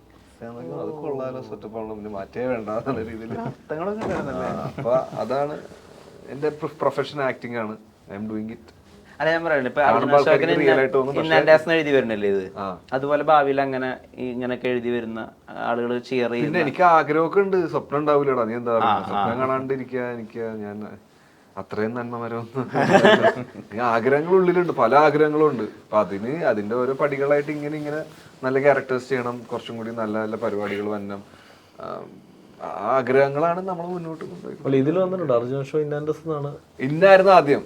അത് കൊള്ളാലോ, സെറ്റപ്പ് ആണല്ലോ, പിന്നെ മാറ്റേ വേണ്ട എന്നുള്ള രീതിയിൽ. അപ്പൊ അതാണ് എന്റെ പ്രൊഫഷൻ, ആക്ടിങ് ആണ്. I am doing it. അല്ല ഞാൻ പറയല്ലേ, എഴുതി വരുന്നല്ലേ ഇത്, അതുപോലെ ഭാവിയിൽ അങ്ങനെ ഇങ്ങനൊക്കെ എഴുതി വരുന്ന ആളുകൾ ചെയർ ചെയ്യുന്ന. എനിക്ക് ആഗ്രഹമൊക്കെ ഉണ്ട്, സ്വപ്നം ഉണ്ടാവില്ലടാ. നീ എന്താ പറയുക, സ്വപ്നം കാണാണ്ടിരിക്കുക. ഞാൻ അത്രയും നന്മമരമൊന്നും ആഗ്രഹങ്ങൾ ഉള്ളിലുണ്ട്, പല ആഗ്രഹങ്ങളും ഉണ്ട്. അപ്പൊ അതിന്റെ ഓരോ പടികളായിട്ട് ഇങ്ങനെ നല്ല ക്യാരക്ടേഴ്സ് ചെയ്യണം, കുറച്ചും കൂടി നല്ല നല്ല പരിപാടികൾ വരണം. ആ ആഗ്രഹങ്ങളാണ് നമ്മൾ മുന്നോട്ട് കൊണ്ടുപോയി. ഇതിൽ വന്നിട്ടുണ്ട് അർജുൻ ഷോ ഇന്നാൻഡസ് എന്നാണ്. ഇന്നായിരുന്നു ആദ്യം.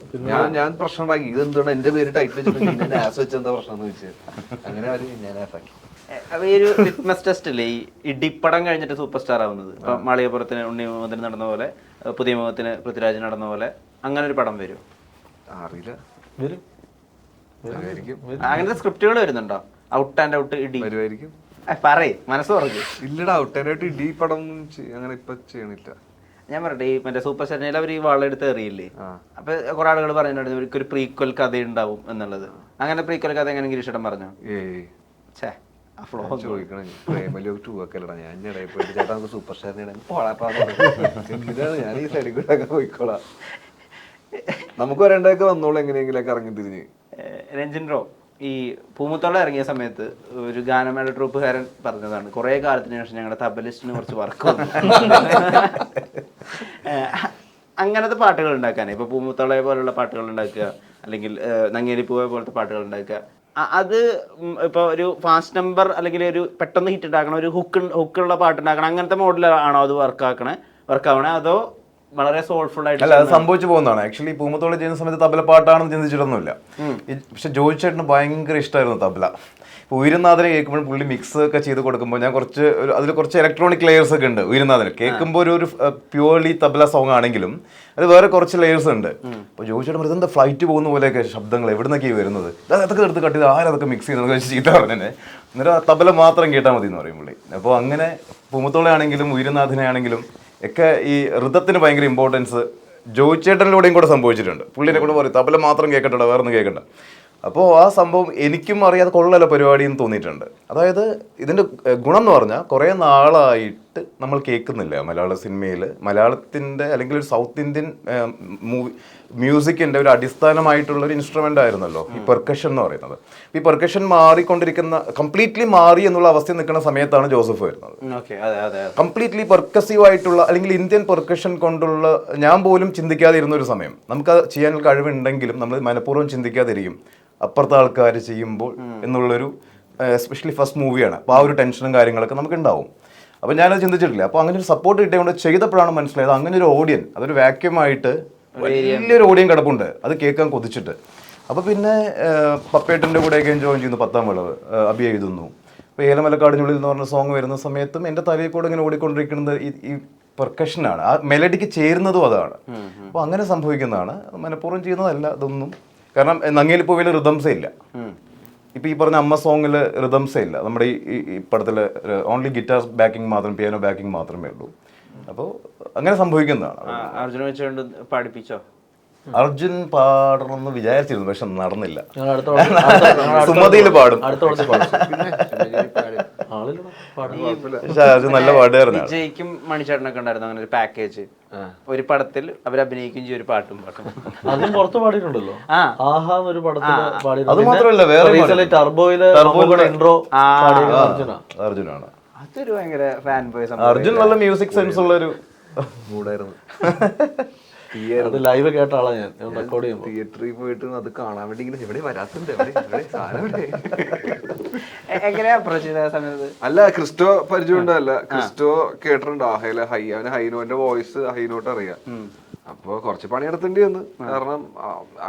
ഞാൻ പ്രശ്നം ഉണ്ടാക്കി, ഇത് എന്താണ് എന്റെ പേര് ടൈറ്റിൽ വെച്ചിട്ട് ആസ് വെച്ചെന്താ പ്രശ്നം എന്ന് വെച്ചാൽ അങ്ങനെ അവര് ഞാൻ ആസാക്കി. അപ്പൊ ഈ ഒരു ലിറ്റ്മസ് ടെസ്റ്റ് അല്ലേ ഈ ഇടിപ്പടം കഴിഞ്ഞിട്ട് സൂപ്പർ സ്റ്റാർ ആവുന്നത്? ഇപ്പൊ മാളികപ്പുറത്തിന് ഉണ്ണി മുഹമ്മദിന് നടന്ന പോലെ, പുതിയ മുഖത്തിന് പൃഥ്വിരാജ് നടന്ന പോലെ അങ്ങനെ ഒരു പടം വരും? അറിയില്ല, വരും. അങ്ങനത്തെ സ്ക്രിപ്റ്റുകൾ വരുന്നുണ്ടോ? ഔട്ട് ആൻഡ് ഔട്ട് ഇടി വരുമായിരിക്കും. പറയേ, മനസ്സ് പറഞ്ഞു. ഇല്ലടാ, ഔട്ടാനായിട്ട് ഇടി പടം അങ്ങനെ ഇപ്പൊ ചെയ്യണില്ല. ഞാൻ പറയട്ടെ, ഈ മറ്റേ സൂപ്പർ സ്റ്റാറിനെ അവർ ഈ വാളെടുത്ത് എറിയില്ലേ? അപ്പൊ കുറെ ആളുകൾ പറയുന്നുണ്ട് ഇവർക്ക് ഒരു പ്രീക്വൽ കഥ ഉണ്ടാവും എന്നുള്ളത്. അങ്ങനെ പ്രീക്വൽ കഥ എങ്ങനെ ഗിരീഷേട്ടൻ പറഞ്ഞോ? ഛേ, ചോദിക്കണേ പ്രേമലോക 2 ഒക്കെ അല്ലടാ. ഞാൻ ഇടയിൽ പോയിട്ട് ചേട്ടാ നമുക്ക് സൂപ്പർ സ്റ്റാറിനെ എന്തിനാണ് ഞാൻ ഈ സൈഡിൽ കൂടെ ഒക്കെ പോയിക്കോളാം, നമുക്ക് വരേണ്ടതൊക്കെ വന്നോളൂ എങ്ങനെയെങ്കിലൊക്കെ ഇറങ്ങി തിരിഞ്ഞ്. രഞ്ജിൻ റോ ഈ പൂമുത്തോളം ഇറങ്ങിയ സമയത്ത് ഒരു ഗാനമേള ട്രൂപ്പുകാരൻ പറഞ്ഞതാണ്, കുറെ കാലത്തിന് ശേഷം ഞങ്ങളുടെ തബലിസ്റ്റിന് കുറച്ച് വർക്ക് വന്നു. അങ്ങനത്തെ പാട്ടുകൾ ഉണ്ടാക്കാൻ ഇപ്പൊ പൂമുത്തോളയെ പോലുള്ള പാട്ടുകൾ ഉണ്ടാക്കുക, അല്ലെങ്കിൽ നങ്ങേലിപ്പൂവെ പോലത്തെ പാട്ടുകൾ ഉണ്ടാക്കുക, അത് ഇപ്പൊ ഒരു ഫാസ്റ്റ് നമ്പർ അല്ലെങ്കിൽ ഒരു പെട്ടെന്ന് ഹിറ്റ് ഉണ്ടാക്കണം, ഒരു ഹുക്കുള്ള പാട്ട് ഉണ്ടാക്കണം, അങ്ങനത്തെ മോഡലാണോ അത് വർക്കാവണേ, അതോ വളരെ സോൾഫുൾ ആയിട്ട്? അല്ല, അത് സംഭവിച്ചു പോകുന്നതാണ്. ആക്ച്വലി പൂമുത്തോളം ചെയ്യുന്ന സമയത്ത് തബല പാട്ടാണെന്ന് ചിന്തിച്ചിട്ടൊന്നുമില്ല. പക്ഷെ ജോയി ചേട്ടന് ഭയങ്കര ഇഷ്ടമായിരുന്നു തബല. ഇപ്പോൾ ഉയരുന്നാഥനെ കേൾക്കുമ്പോൾ പുള്ളി മിക്സ് ഒക്കെ ചെയ്ത് കൊടുക്കുമ്പോൾ ഞാൻ അതിൽ കുറച്ച് ഇലക്ട്രോണിക് ലെയേഴ്സ് ഒക്കെ ഉണ്ട്. ഉയരുന്നാഥനെ കേൾക്കുമ്പോൾ ഒരു പ്യുവർലി തബല സോങ് ആണെങ്കിലും അത് വേറെ കുറച്ച് ലെയേഴ്സ് ഉണ്ട്. അപ്പോൾ ജോയി ചേട്ടൻ പറയുന്നത് ഫ്ലൈറ്റ് പോകുന്ന പോലെയൊക്കെ ശബ്ദങ്ങൾ എവിടെ നിന്നൊക്കെയാണ് വരുന്നത്, അതൊക്കെ എടുത്ത് കട്ട് ചെയ്ത് ആരതൊക്കെ മിക്സ് ചെയ്യുന്നത് ചീത്ത പറഞ്ഞേ, എന്നിട്ട് തബല മാത്രം കേട്ടാൽ മതി എന്ന് പറയും പുള്ളി. അപ്പോൾ അങ്ങനെ പൂമുത്തോളയാണെങ്കിലും ഉയരുന്നാഥനെ ആണെങ്കിലും ഒക്കെ ഈ ഋതത്തിന് ഭയങ്കര ഇമ്പോർട്ടൻസ് ജോയി ചേട്ടനിലൂടെയും കൂടെ സംഭവിച്ചിട്ടുണ്ട്. പുള്ളിനെ കൂടെ പറയും തബല മാത്രം കേൾക്കട്ടെ, വേറെ ഒന്നും കേൾക്കണ്ട. അപ്പോൾ ആ സംഭവം എനിക്കും അറിയാതെ കൊള്ളല പരിപാടി എന്ന് തോന്നിയിട്ടുണ്ട്. അതായത് ഇതിൻ്റെ ഗുണം എന്ന് പറഞ്ഞാൽ കുറേ നാളായിട്ട് നമ്മൾ കേൾക്കുന്നില്ല മലയാള സിനിമയിൽ, മലയാളത്തിൻ്റെ അല്ലെങ്കിൽ ഒരു സൗത്ത് ഇന്ത്യൻ മ്യൂസിക്കിൻ്റെ ഒരു അടിസ്ഥാനമായിട്ടുള്ളൊരു ഇൻസ്ട്രുമെൻ്റ് ആയിരുന്നല്ലോ ഈ പെർക്കഷൻ എന്ന് പറയുന്നത്. ഈ പെർക്കഷൻ മാറിക്കൊണ്ടിരിക്കുന്ന, കംപ്ലീറ്റ്ലി മാറി എന്നുള്ള അവസ്ഥയിൽ നിൽക്കുന്ന സമയത്താണ് ജോസഫ് വരുന്നത്. കംപ്ലീറ്റ്ലി പെർക്കസീവ് ആയിട്ടുള്ള അല്ലെങ്കിൽ ഇന്ത്യൻ പെർക്കഷൻ കൊണ്ടുള്ള ഞാൻ പോലും ചിന്തിക്കാതെ ഇരുന്നൊരു സമയം. നമുക്കത് ചെയ്യാനുള്ള കഴിവുണ്ടെങ്കിലും നമ്മൾ മനഃപൂർവ്വം ചിന്തിക്കാതിരിക്കും അപ്പുറത്തെ ആൾക്കാർ ചെയ്യുമ്പോൾ എന്നുള്ളൊരു, എസ്പെഷ്യലി ഫസ്റ്റ് മൂവിയാണ്. അപ്പോൾ ആ ഒരു ടെൻഷനും കാര്യങ്ങളൊക്കെ നമുക്ക് ഉണ്ടാവും. അപ്പോൾ ഞാനത് ചിന്തിച്ചിട്ടില്ല. അപ്പോൾ അങ്ങനെ ഒരു സപ്പോർട്ട് കിട്ടിയതുകൊണ്ട് ചെയ്തപ്പോഴാണ് മനസ്സിലായത് അങ്ങനെ ഒരു ഓഡിയൻ, അതൊരു വാക്യൂമായിട്ട് വലിയൊരു ഓഡിയൻ കിടപ്പുണ്ട്, അത് കേൾക്കാൻ കൊതിച്ചിട്ട്. അപ്പോൾ പിന്നെ പപ്പേട്ടൻ്റെ കൂടെയൊക്കെ ജോയിൻ ചെയ്യുന്നു, 10ാം വിളവ് അഭി എഴുതുന്നു. അപ്പോൾ ഏലമലക്കാടിനുള്ളിൽ എന്ന് പറഞ്ഞ സോങ് വരുന്ന സമയത്തും എൻ്റെ തലയിൽ കൂടെ ഇങ്ങനെ ഓടിക്കൊണ്ടിരിക്കുന്നത് ഈ പെർക്കഷനാണ്, ആ മെലഡിക്ക് ചേരുന്നതും അതാണ്. അപ്പോൾ അങ്ങനെ സംഭവിക്കുന്നതാണ്, മനഃപൂർവ്വം ചെയ്യുന്നതല്ല അതൊന്നും. കാരണം നങ്ങേലിപ്പൂവിൽ റിതംസേ ഇല്ല. ഇപ്പം ഈ പറഞ്ഞ അമ്മ സോങ്ങിൽ റിതംസേ ഇല്ല. നമ്മുടെ ഈ പടത്തിൽ ഓൺലി ഗിറ്റാർ ബാക്കിംഗ് മാത്രം, പിയാനോ ബാക്കിംഗ് മാത്രമേ ഉള്ളൂ. അപ്പോൾ അങ്ങനെ സംഭവിക്കുന്നതാണ്. അർജുന വെച്ചുകൊണ്ട് പാടിപ്പിച്ചോ? അർജുൻ പാടണമെന്ന് വിചാരിച്ചിരുന്നു, പക്ഷെ നടന്നില്ല. സുമതിയിൽ പാടും. അർജുൻ നല്ല പാടുകാരനാണ്. വിജയ്ക്കും മണിച്ചേട്ടനൊക്കെ ഉണ്ടായിരുന്നു അങ്ങനെ ഒരു പാക്കേജ്, ഒരു പടത്തിൽ അവർ അഭിനയിക്കുകയും ചെയ്യും, ഒരു പാട്ടും പാട്ടും. അതും പുറത്ത് പാടിയിട്ടുണ്ടല്ലോ. ആഹാ ഒരു പടത്തിൽ അത് മാത്രമല്ല വേറെ ടർബോയില് ഇൻട്രോ അർജുനാണ്. അതൊരു ഭയങ്കര ഫാൻ ബോയ്. അർജുൻ നല്ല മ്യൂസിക് സെൻസ് ഉള്ള ഒരു മൂടായിരുന്നു. അത് ലൈവ് കേട്ട ആളാ ഞാൻ, റെക്കോർഡ് ചെയ്യുമ്പോൾ തിയേറ്ററിൽ പോയിട്ട് അത് കാണാൻ വേണ്ടി ഇങ്ങനെ എവിടെ വരാത്തുണ്ട്. എങ്ങനെയാ അപ്രോച്ച് ചെയ്ത സമയത്ത്? അല്ല, ക്രിസ്റ്റോ പരിചയമുണ്ടല്ല, ക്രിസ്റ്റോ കേട്ടിട്ടുണ്ട് അവന് ഹൈനോന്റെ വോയിസ് ഹൈനോട്ട് അറിയാം. അപ്പൊ കുറച്ച് പണിയെടുത്തേണ്ടി വന്നു, കാരണം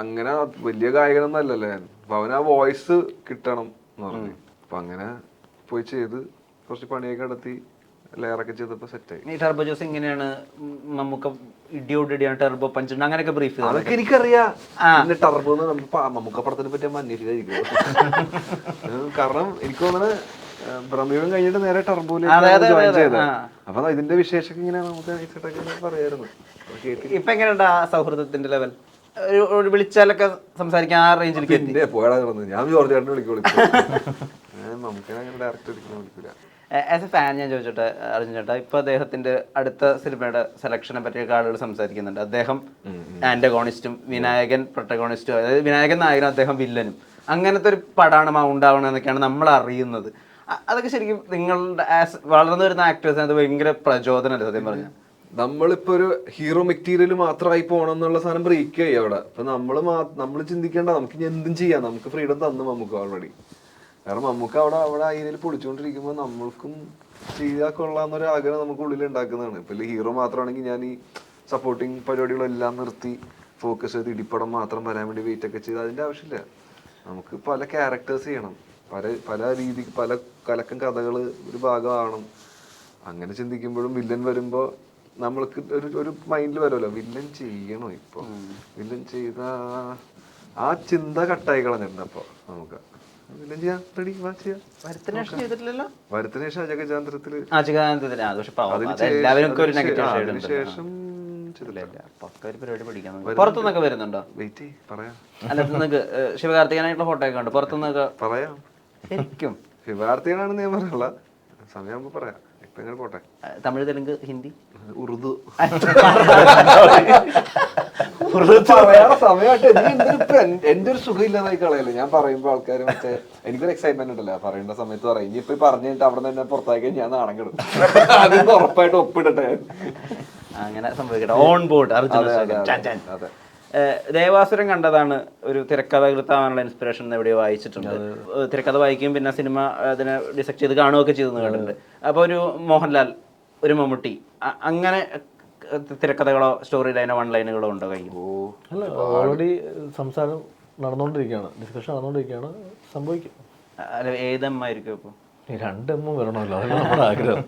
അങ്ങനെ വലിയ ഗായകനൊന്നും അല്ലല്ലോ ഞാൻ. അപ്പൊ അവന് ആ വോയിസ് കിട്ടണം എന്ന് പറഞ്ഞു. അപ്പൊ അങ്ങനെ പോയി ചെയ്ത് കുറച്ച് പണിയൊക്കെ നടത്തി ലെയറൊക്കെ ചെയ്തപ്പോ സെറ്റായി. ഈ ടർബോ ജോസ് ഇങ്ങനെയാണ് നമുക്ക് ഇടിയോടിയാണ് ടർബോ പഞ്ച് അങ്ങനെയൊക്കെ ബ്രീഫ് ചെയ്തത്. അതൊക്കെ എനിക്കറിയാം. ടർബോ മമ്മൂക്ക പടത്തിനെ പറ്റി അന്വേഷിക്കാതിരിക്കും. കാരണം എനിക്ക് തോന്നുന്നത് ബ്രഹ്മയുഗം കഴിഞ്ഞിട്ട് നേരെ ടർബോയിലേക്ക് ജോയിൻ ചെയ്തത്. അപ്പൊ ഇതിന്റെ വിശേഷം ഇങ്ങനെ നമുക്ക് പറയായിരുന്നു. ഇപ്പൊ എങ്ങനെയുണ്ട് ആ സൗഹൃദത്തിന്റെ ലെവൽ? വിളിച്ചാലൊക്കെ സംസാരിക്കാൻ ആ റേഞ്ചിലേക്ക് എത്തി? പോയാ കിടന്നു. ഞാൻ ജോർജ് ചേട്ടനെ വിളിക്കും, നമുക്ക് അങ്ങനെ ഡയറക്റ്റ് വിളിക്കില്ല. ആസ് എ ഫാൻ ഞാൻ ചോദിച്ചോട്ടെ അർജുൻ ചേട്ടാ, ഇപ്പൊ അദ്ദേഹത്തിന്റെ അടുത്ത സിനിമയുടെ സെലക്ഷനെ പറ്റിയൊക്കെ ആളുകൾ സംസാരിക്കുന്നുണ്ട്. അദ്ദേഹം ആന്റഗോണിസ്റ്റും വിനായകൻ പ്രൊട്ടഗോണിസ്റ്റും, അതായത് വിനായകൻ നായകനും അദ്ദേഹം വില്ലനും, അങ്ങനത്തെ ഒരു പടമാണ് ഉണ്ടാവണം എന്നൊക്കെയാണ് നമ്മൾ അറിയുന്നത്. അതൊക്കെ ശരിക്കും നിങ്ങളുടെ വളർന്നു വരുന്ന ആക്ടേഴ്സിന് അത് ഭയങ്കര പ്രചോദനമല്ലേ സത്യം പറഞ്ഞാൽ? നമ്മളിപ്പോ ഒരു ഹീറോ മെറ്റീരിയൽ മാത്രമായി പോകണം എന്നുള്ള സാധനം ബ്രേക്ക് ചെയ്യും അവിടെ. അപ്പൊ നമ്മള് ചിന്തിക്കേണ്ട, നമുക്ക് ഇനി എന്തും ചെയ്യാം, നമുക്ക് ഫ്രീഡം തന്നു നമുക്ക് ഓൾറെഡി. കാരണം നമുക്ക് അവിടെ അവിടെ അതിൽ പൊളിച്ചുകൊണ്ടിരിക്കുമ്പോൾ നമ്മൾക്കും ചെയ്താൽ കൊള്ളാന്നൊരു ആഗ്രഹം നമുക്ക് ഉള്ളിൽ ഉണ്ടാക്കുന്നതാണ്. ഇപ്പൊ ഹീറോ മാത്രമാണെങ്കിൽ ഞാൻ ഈ സപ്പോർട്ടിങ് പരിപാടികളെല്ലാം നിർത്തി ഫോക്കസ് ചെയ്ത് ഇടിപ്പടം മാത്രം വരാൻ വേണ്ടി വെയിറ്റ് ഒക്കെ ചെയ്ത് അതിന്റെ ആവശ്യമില്ല. നമുക്ക് പല ക്യാരക്ടേഴ്സ് ചെയ്യണം, പല രീതിക്ക് പല കലക്കം കഥകൾ ഒരു ഭാഗമാവണം. അങ്ങനെ ചിന്തിക്കുമ്പോഴും വില്ലൻ വരുമ്പോ നമ്മൾക്ക് ഒരു മൈൻഡിൽ വരുമല്ലോ, വില്ലൻ ചെയ്യണോ ഇപ്പൊ, വില്ലൻ ചെയ്ത ആ ചിന്ത കട്ടായി കളഞ്ഞിട്ടുണ്ട്. അപ്പൊ നമുക്ക് വില്ലൻ ചെയ്യാം, റെഡി വാ ചെയ്യാം. ചെയ്തിട്ടില്ലല്ലോ വരുത്തനേഷം അജഗജാന്തരത്തില് അതിനുശേഷം പുറത്തുനിന്നൊക്കെ വരുന്നുണ്ടോ? വെയിറ്റ് പറയാം. അല്ല നിങ്ങൾക്ക് ശിവകാർത്തികനായിട്ടുള്ള ഫോട്ടോ ഒക്കെ ഉണ്ട് പുറത്തുനിന്നൊക്കെ പറയാം. ശരിക്കും ശിവകാർത്തികനാണെന്ന് ഞാൻ പറയല്ല, സമയമാകുമ്പോ പറയാം. ഇപ്പൊ എങ്ങനെ പോട്ടെ. തമിഴ്, തെലുങ്ക്, ഹിന്ദി, ഉറുദു പറയാനുള്ള സമയമായിട്ട് എന്റെ ഒരു സുഖം ഇല്ലാതായി കളയല്ലേ ഞാൻ പറയുമ്പോ ആൾക്കാർ മറ്റേ എനിക്കൊരു എക്സൈറ്റ്മെന്റ് ഉണ്ടല്ലോ പറയേണ്ട സമയത്ത് പറയും. ഇനി ഇപ്പൊ പറഞ്ഞു കഴിഞ്ഞിട്ട് അവിടെ തന്നെ പുറത്താക്കി ഞാൻ നാണം കെടും. അതിന് ഉറപ്പായിട്ട് ഒപ്പിടട്ടെ. അങ്ങനെ സംഭവിക്കട്ടെ. ഓൺ ബോർഡ് അതെ. ദേവാസുരം കണ്ടതാണ് ഒരു തിരക്കഥാകൃത്താവാനുള്ള ഇൻസ്പിറേഷൻ എവിടെയോ വായിച്ചിട്ടുണ്ട്. തിരക്കഥ വായിക്കും, പിന്നെ സിനിമ അതിനെ ഡിസെക്ട് ചെയ്ത് കാണുകയൊക്കെ ചെയ്തെന്ന് കേട്ടിട്ടുണ്ട്. അപ്പോൾ ഒരു മോഹൻലാൽ, ഒരു മമ്മൂട്ടി, അങ്ങനെ തിരക്കഥകളോ സ്റ്റോറി ലൈനോ വൺ ലൈനുകളോ ഉണ്ടോ കയ്യിൽ? അല്ല, ഓൾറെഡി സംസാരം നടന്നുകൊണ്ടിരിക്കുകയാണ്, ഡിസ്കഷൻ നടന്നുകൊണ്ടിരിക്കുകയാണ്, സംഭവിക്കും. അല്ല, ഏതെമ്മായിരിക്കും ഇപ്പോൾ? രണ്ടെമ്മും വരണമല്ലോ, അതാണ് നമ്മുടെ ആഗ്രഹം.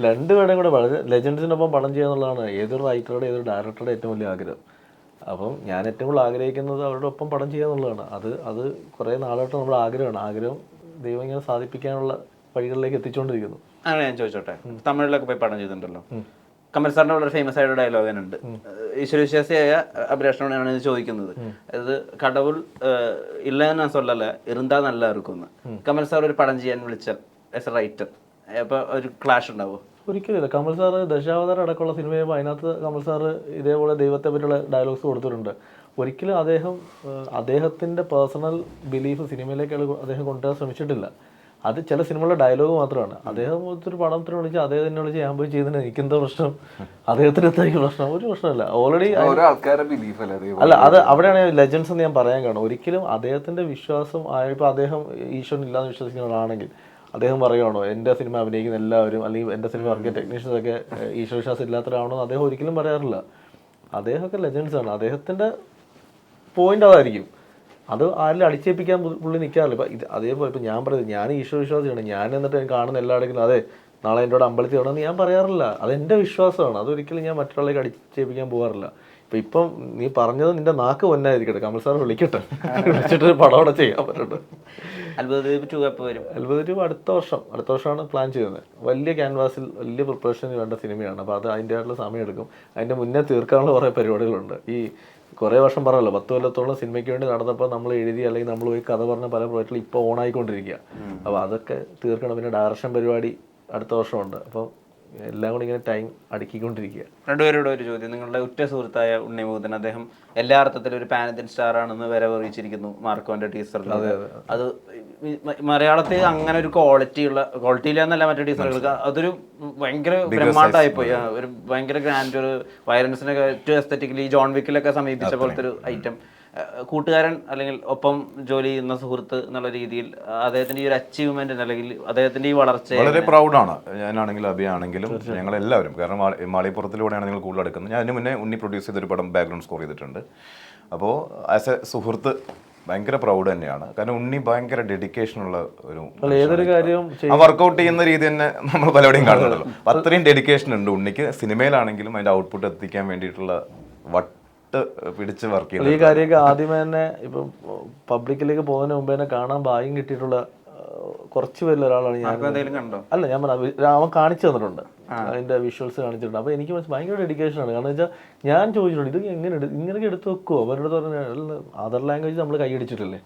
രണ്ടുപേരുടെയും കൂടെ വളരെ ലെജൻഡ്സിനൊപ്പം പടം ചെയ്യുക എന്നുള്ളതാണ് ഏതൊരു റൈറ്ററുടെ ഏതൊരു ഡയറക്ടറുടെ ഏറ്റവും വലിയ ആഗ്രഹം. അപ്പം ഞാൻ ഏറ്റവും കൂടുതൽ ആഗ്രഹിക്കുന്നത് അവരുടെ ഒപ്പം പടം ചെയ്യുക എന്നുള്ളതാണ്. അത് കുറേ നാളായിട്ട് നമ്മുടെ ആഗ്രഹമാണ്. ആഗ്രഹം ദൈവം ഇങ്ങനെ സാധിപ്പിക്കാനുള്ള വഴികളിലേക്ക് എത്തിച്ചുകൊണ്ടിരിക്കുന്നു. അങ്ങനെ ഞാൻ ചോദിച്ചോട്ടെ, തമിഴിലൊക്കെ പോയി പടം ചെയ്തിട്ടുണ്ടല്ലോ. കമൽ സാറിന്റെ വളരെ ഫേമസ് ആയിട്ട് ഡയലോഗ് ഉണ്ട്, ഈശ്വരവിശ്വാസിയായ അഭിലാഷനോടാണ് ഇത് ചോദിക്കുന്നത്. അതായത് കടവുൾ ഇല്ലെന്നാ സൊല്ലല്ല ഇരുന്നാ നല്ല ഇരിക്കുന്നു. കമൽ സാർ ഒരു പടം ചെയ്യാൻ വിളിച്ചാൽ ആസ് എ റൈറ്റർ അപ്പൊ ഒരു ക്ലാഷ് ഉണ്ടാവോ? ഒരിക്കലില്ല. കമൽ സാറ് ദശാവതാരം അടക്കമുള്ള സിനിമയുമ്പോൾ അതിനകത്ത് കമൽ സാറ് ഇതേപോലെ ദൈവത്തെ പറ്റിയുള്ള ഡയലോഗ്സ് കൊടുത്തിട്ടുണ്ട്. ഒരിക്കലും അദ്ദേഹത്തിൻ്റെ പേഴ്സണൽ ബിലീഫ് സിനിമയിലേക്ക് അദ്ദേഹം കൊണ്ടുവരാൻ ശ്രമിച്ചിട്ടില്ല. അത് ചില സിനിമകളുടെ ഡയലോഗ് മാത്രമാണ്. അദ്ദേഹം ഒരു പടത്തിന് വിളിച്ച് അദ്ദേഹത്തിനെ വിളിച്ച് ഞാൻ പോയി ചെയ്തതിന് എനിക്കെന്താ പ്രശ്നം, അദ്ദേഹത്തിന് എന്തായിരിക്കും പ്രശ്നം? ഒരു പ്രശ്നമില്ല. ഓൾറെഡി അല്ല, അത് അവിടെയാണ് ലെജൻസ് എന്ന് ഞാൻ പറയാൻ കാരണം. ഒരിക്കലും അദ്ദേഹത്തിൻ്റെ വിശ്വാസം ഇപ്പോൾ അദ്ദേഹം ഈശ്വരൻ ഇല്ലാന്ന് വിശ്വസിക്കുന്ന ആളാണെങ്കിൽ അദ്ദേഹം പറയുകയാണോ എൻ്റെ സിനിമ അഭിനയിക്കുന്ന എല്ലാവരും അല്ലെങ്കിൽ എൻ്റെ സിനിമ ഇറക്കിയ ടെക്നീഷ്യൻസ് ഒക്കെ ഈശ്വരവിശ്വാസം ഇല്ലാത്തവരാണോ എന്ന് അദ്ദേഹം ഒരിക്കലും പറയാറില്ല. അദ്ദേഹമൊക്കെ ലെജൻസാണ്. അദ്ദേഹത്തിൻ്റെ പോയിന്റ് അതായിരിക്കും. അത് ആരിലും അടിച്ചേൽപ്പിക്കാൻ പുള്ളി നിൽക്കാറില്ല. ഇപ്പം അതേപോലെ ഇപ്പം ഞാൻ പറയുന്നത് ഞാൻ ഈശ്വരവിശ്വാസിയാണ്, ഞാൻ എന്നിട്ട് കാണുന്ന എല്ലായിടത്തും അതെ നാളെ എൻ്റെ കൂടെ അമ്പലത്തിൽ വേണമെന്ന് ഞാൻ പറയാറില്ല. അതെൻ്റെ വിശ്വാസമാണ്. അതൊരിക്കലും ഞാൻ മറ്റൊരാളേക്ക് അടിച്ചേൽപ്പിക്കാൻ പോകാറില്ല. ഇപ്പം നീ പറഞ്ഞത് നിന്റെ നാക്ക് പൊന്നായിരിക്കട്ടെ, കമൽ സാർ വിളിക്കട്ടെ, വിളിച്ചിട്ട് പടം അവിടെ ചെയ്യാൻ പറ്റട്ടെ. അത്ഭുതദ്വീപ് 2 എപ്പോൾ വരും? അത്ഭുതദ്വീപ് അടുത്ത വർഷമാണ് പ്ലാൻ ചെയ്യുന്നത്. വലിയ ക്യാൻവാസിൽ വലിയ പ്രിപ്പറേഷന് വേണ്ട സിനിമയാണ്. അപ്പോൾ അത് അതിൻ്റെ ആയിട്ടുള്ള സമയമെടുക്കും. അതിൻ്റെ മുന്നേ തീർക്കാനുള്ള കുറേ പരിപാടികളുണ്ട്. ഈ കുറേ വർഷം പറയല്ലോ 10 കൊല്ലത്തോളം സിനിമയ്ക്ക് വേണ്ടി നടന്നപ്പോൾ നമ്മൾ എഴുതി അല്ലെങ്കിൽ നമ്മൾ പോയി കഥ പറഞ്ഞ പല പ്രോജക്റ്റുകളും ഇപ്പോൾ ഓണായിക്കൊണ്ടിരിക്കുക. അപ്പോൾ അതൊക്കെ തീർക്കണം. പിന്നെ ഡയറക്ഷൻ പരിപാടി അടുത്ത വർഷമുണ്ട്. അപ്പോൾ എല്ലാം കൂടി ഇങ്ങനെ ടൈം അടുക്കിക്കൊണ്ടിരിക്കുക. രണ്ടുപേരോട് ഒരു ചോദ്യം. നിങ്ങളുടെ ഉറ്റ സുഹൃത്തായ ഉണ്ണിമുകുന്ദൻ, അദ്ദേഹം എല്ലാ അർത്ഥത്തിലും ഒരു പാൻ ഇന്ത്യൻ സ്റ്റാർ ആണെന്ന് വരെ അറിയിച്ചിരിക്കുന്നു മാർക്കോന്റെ ടീസറിൽ. അത് മലയാളത്തിൽ അങ്ങനെ ഒരു ക്വാളിറ്റി ഇല്ലാന്നല്ല മറ്റു ടീസറുകൾക്ക്, അതൊരു ഭയങ്കര ബ്രഹ്മാണ്ടമായിപ്പോയി. ഒരു ഭയങ്കര ഗ്രാൻഡ്, ഒരു വയലൻസിനൊക്കെ ഏറ്റവും എസ്തറ്റിക്കലി ജോൺ വിക്കിലൊക്കെ സമീപിച്ച പോലത്തെ ഒരു ഐറ്റം. കൂട്ടുകാരൻ അല്ലെങ്കിൽ ഒപ്പം ജോലി ചെയ്യുന്ന സുഹൃത്ത് എന്നുള്ള രീതിയിൽ അദ്ദേഹത്തിന്റെ ഈ ഒരു അച്ചീവ്മെന്റ് അല്ലെങ്കിൽ അദ്ദേഹത്തിന്റെ ഈ വളർച്ച വളരെ പ്രൗഡാണ്. ഞാനാണെങ്കിലും അഭിയാണെങ്കിലും ഞങ്ങളെല്ലാവരും. കാരണം മാളിപ്പുറത്തിലൂടെയാണ് നിങ്ങൾ കൂടുതൽ എടുക്കുന്നത്. ഞാൻ അതിന് മുന്നേ ഉണ്ണി പ്രൊഡ്യൂസ് ചെയ്തൊരു പടം ബാക്ക്ഗ്രൗണ്ട് സ്കോർ ചെയ്തിട്ടുണ്ട്. അപ്പോൾ ആസ് എ സുഹൃത്ത് ഭയങ്കര പ്രൗഡ് തന്നെയാണ്. കാരണം ഉണ്ണി ഭയങ്കര ഡെഡിക്കേഷനുള്ള ഏതൊരു കാര്യവും വർക്കൗട്ട് ചെയ്യുന്ന രീതി തന്നെ നമ്മൾ പലവിടെയും കാണുന്നുണ്ടല്ലോ. അത്രയും ഡെഡിക്കേഷൻ ഉണ്ട് ഉണ്ണിക്ക്. സിനിമയിലാണെങ്കിലും അതിന്റെ ഔട്ട്പുട്ട് എത്തിക്കാൻ വേണ്ടിയിട്ടുള്ള പിടിച്ച് വർക്ക് ചെയ്യുന്നത്. ഈ കാര്യമൊക്കെ ആദ്യമേ തന്നെ ഇപ്പം പബ്ലിക്കിലേക്ക് പോകുന്നതിന് മുമ്പേ തന്നെ കാണാൻ ഭാഗ്യം കിട്ടിയിട്ടുള്ള കുറച്ച് പേരിൽ ഒരാളാണ് ഞാൻ. അല്ല, ഞാൻ പറഞ്ഞ അവൻ കാണിച്ചു തന്നിട്ടുണ്ട്, അതിന്റെ വിഷ്വൽസ് കാണിച്ചിട്ടുണ്ട്. അപ്പോൾ എനിക്ക് ഭയങ്കര ഡെഡിക്കേഷനാണ്. കാരണം വെച്ചാൽ ഞാൻ ചോദിച്ചിട്ടുണ്ട് ഇത് ഇങ്ങനെയൊക്കെ എടുത്ത് വെക്കുമോ? അവരുടെ പറഞ്ഞാൽ അതർ ലാംഗ്വേജ് നമ്മൾ കൈയടിച്ചിട്ടില്ലേ,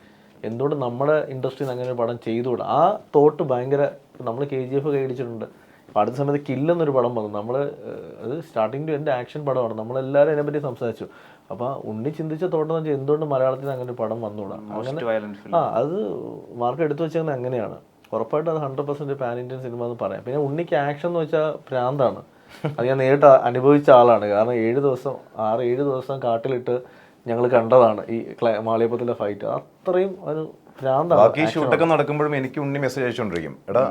എന്തുകൊണ്ട് നമ്മുടെ ഇൻഡസ്ട്രിയിൽ അങ്ങനെ ഒരു പടം ചെയ്തുകൂടാ? ആ തോട്ട് ഭയങ്കര. നമ്മൾ KGF കൈയടിച്ചിട്ടുണ്ട്. അപ്പോൾ അടുത്ത സമയത്ത് കില്ലെന്നൊരു പടം വന്നു. നമ്മൾ അത് സ്റ്റാർട്ടിങ് ടു എൻ്റെ ആക്ഷൻ പടമാണ്. നമ്മളെല്ലാവരും അതിനെപ്പറ്റി സംസാരിച്ചു. അപ്പോൾ ഉണ്ണി ചിന്തിച്ച തോട്ടം വെച്ചാൽ എന്തുകൊണ്ട് മലയാളത്തിൽ അങ്ങനെ ഒരു പടം വന്നുകൂടാ? അങ്ങനെ അത് മാർക്ക് എടുത്തു വെച്ചത് അങ്ങനെയാണ്. ഉറപ്പായിട്ടും അത് 100% പാൻ ഇന്ത്യൻ സിനിമ എന്ന് പറയാം. പിന്നെ ഉണ്ണിക്ക് ആക്ഷൻ എന്ന് വെച്ചാൽ ഭ്രാന്താണ്. അത് ഞാൻ നേരിട്ട് അനുഭവിച്ച ആളാണ്. കാരണം 7 ദിവസം 6-7 ദിവസം കാട്ടിലിട്ട് ഞങ്ങൾ കണ്ടതാണ് ഈ മാളികപ്പുറത്തിലെ ഫൈറ്റ്. അത്രയും ഒരു ഭ്രാന്താണ്. ബാക്കി ഷൂട്ടൊക്കെ നടക്കുമ്പോഴും എനിക്ക് ഉണ്ണി മെസ്സേജ് അയച്ചുകൊണ്ടിരിക്കും, എടാ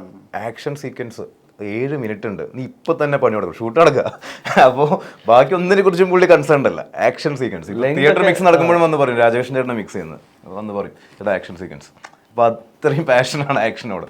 ആക്ഷൻ സീക്വൻസ് 7 മിനിറ്റ് ഉണ്ട്, നീ ഇപ്പൊ തന്നെ പണി കൊടുക്കും, ഷൂട്ട് നടക്കുക. അപ്പോൾ ബാക്കി ഒന്നിനെ കുറിച്ചും പുള്ളി കൺസേൺ അല്ല. ആക്ഷൻ സീക്വൻസ് തിയേറ്റർ മിക്സ് നടക്കുമ്പോഴും വന്ന് പറയും, രാജേഷിന്റെ മിക്സ് ചെയ്യുന്നത് വന്ന് പറയും, എടാ ആക്ഷൻ സീക്വൻസ്. അപ്പൊ അത്രയും പാഷനാണ് ആക്ഷനോട്.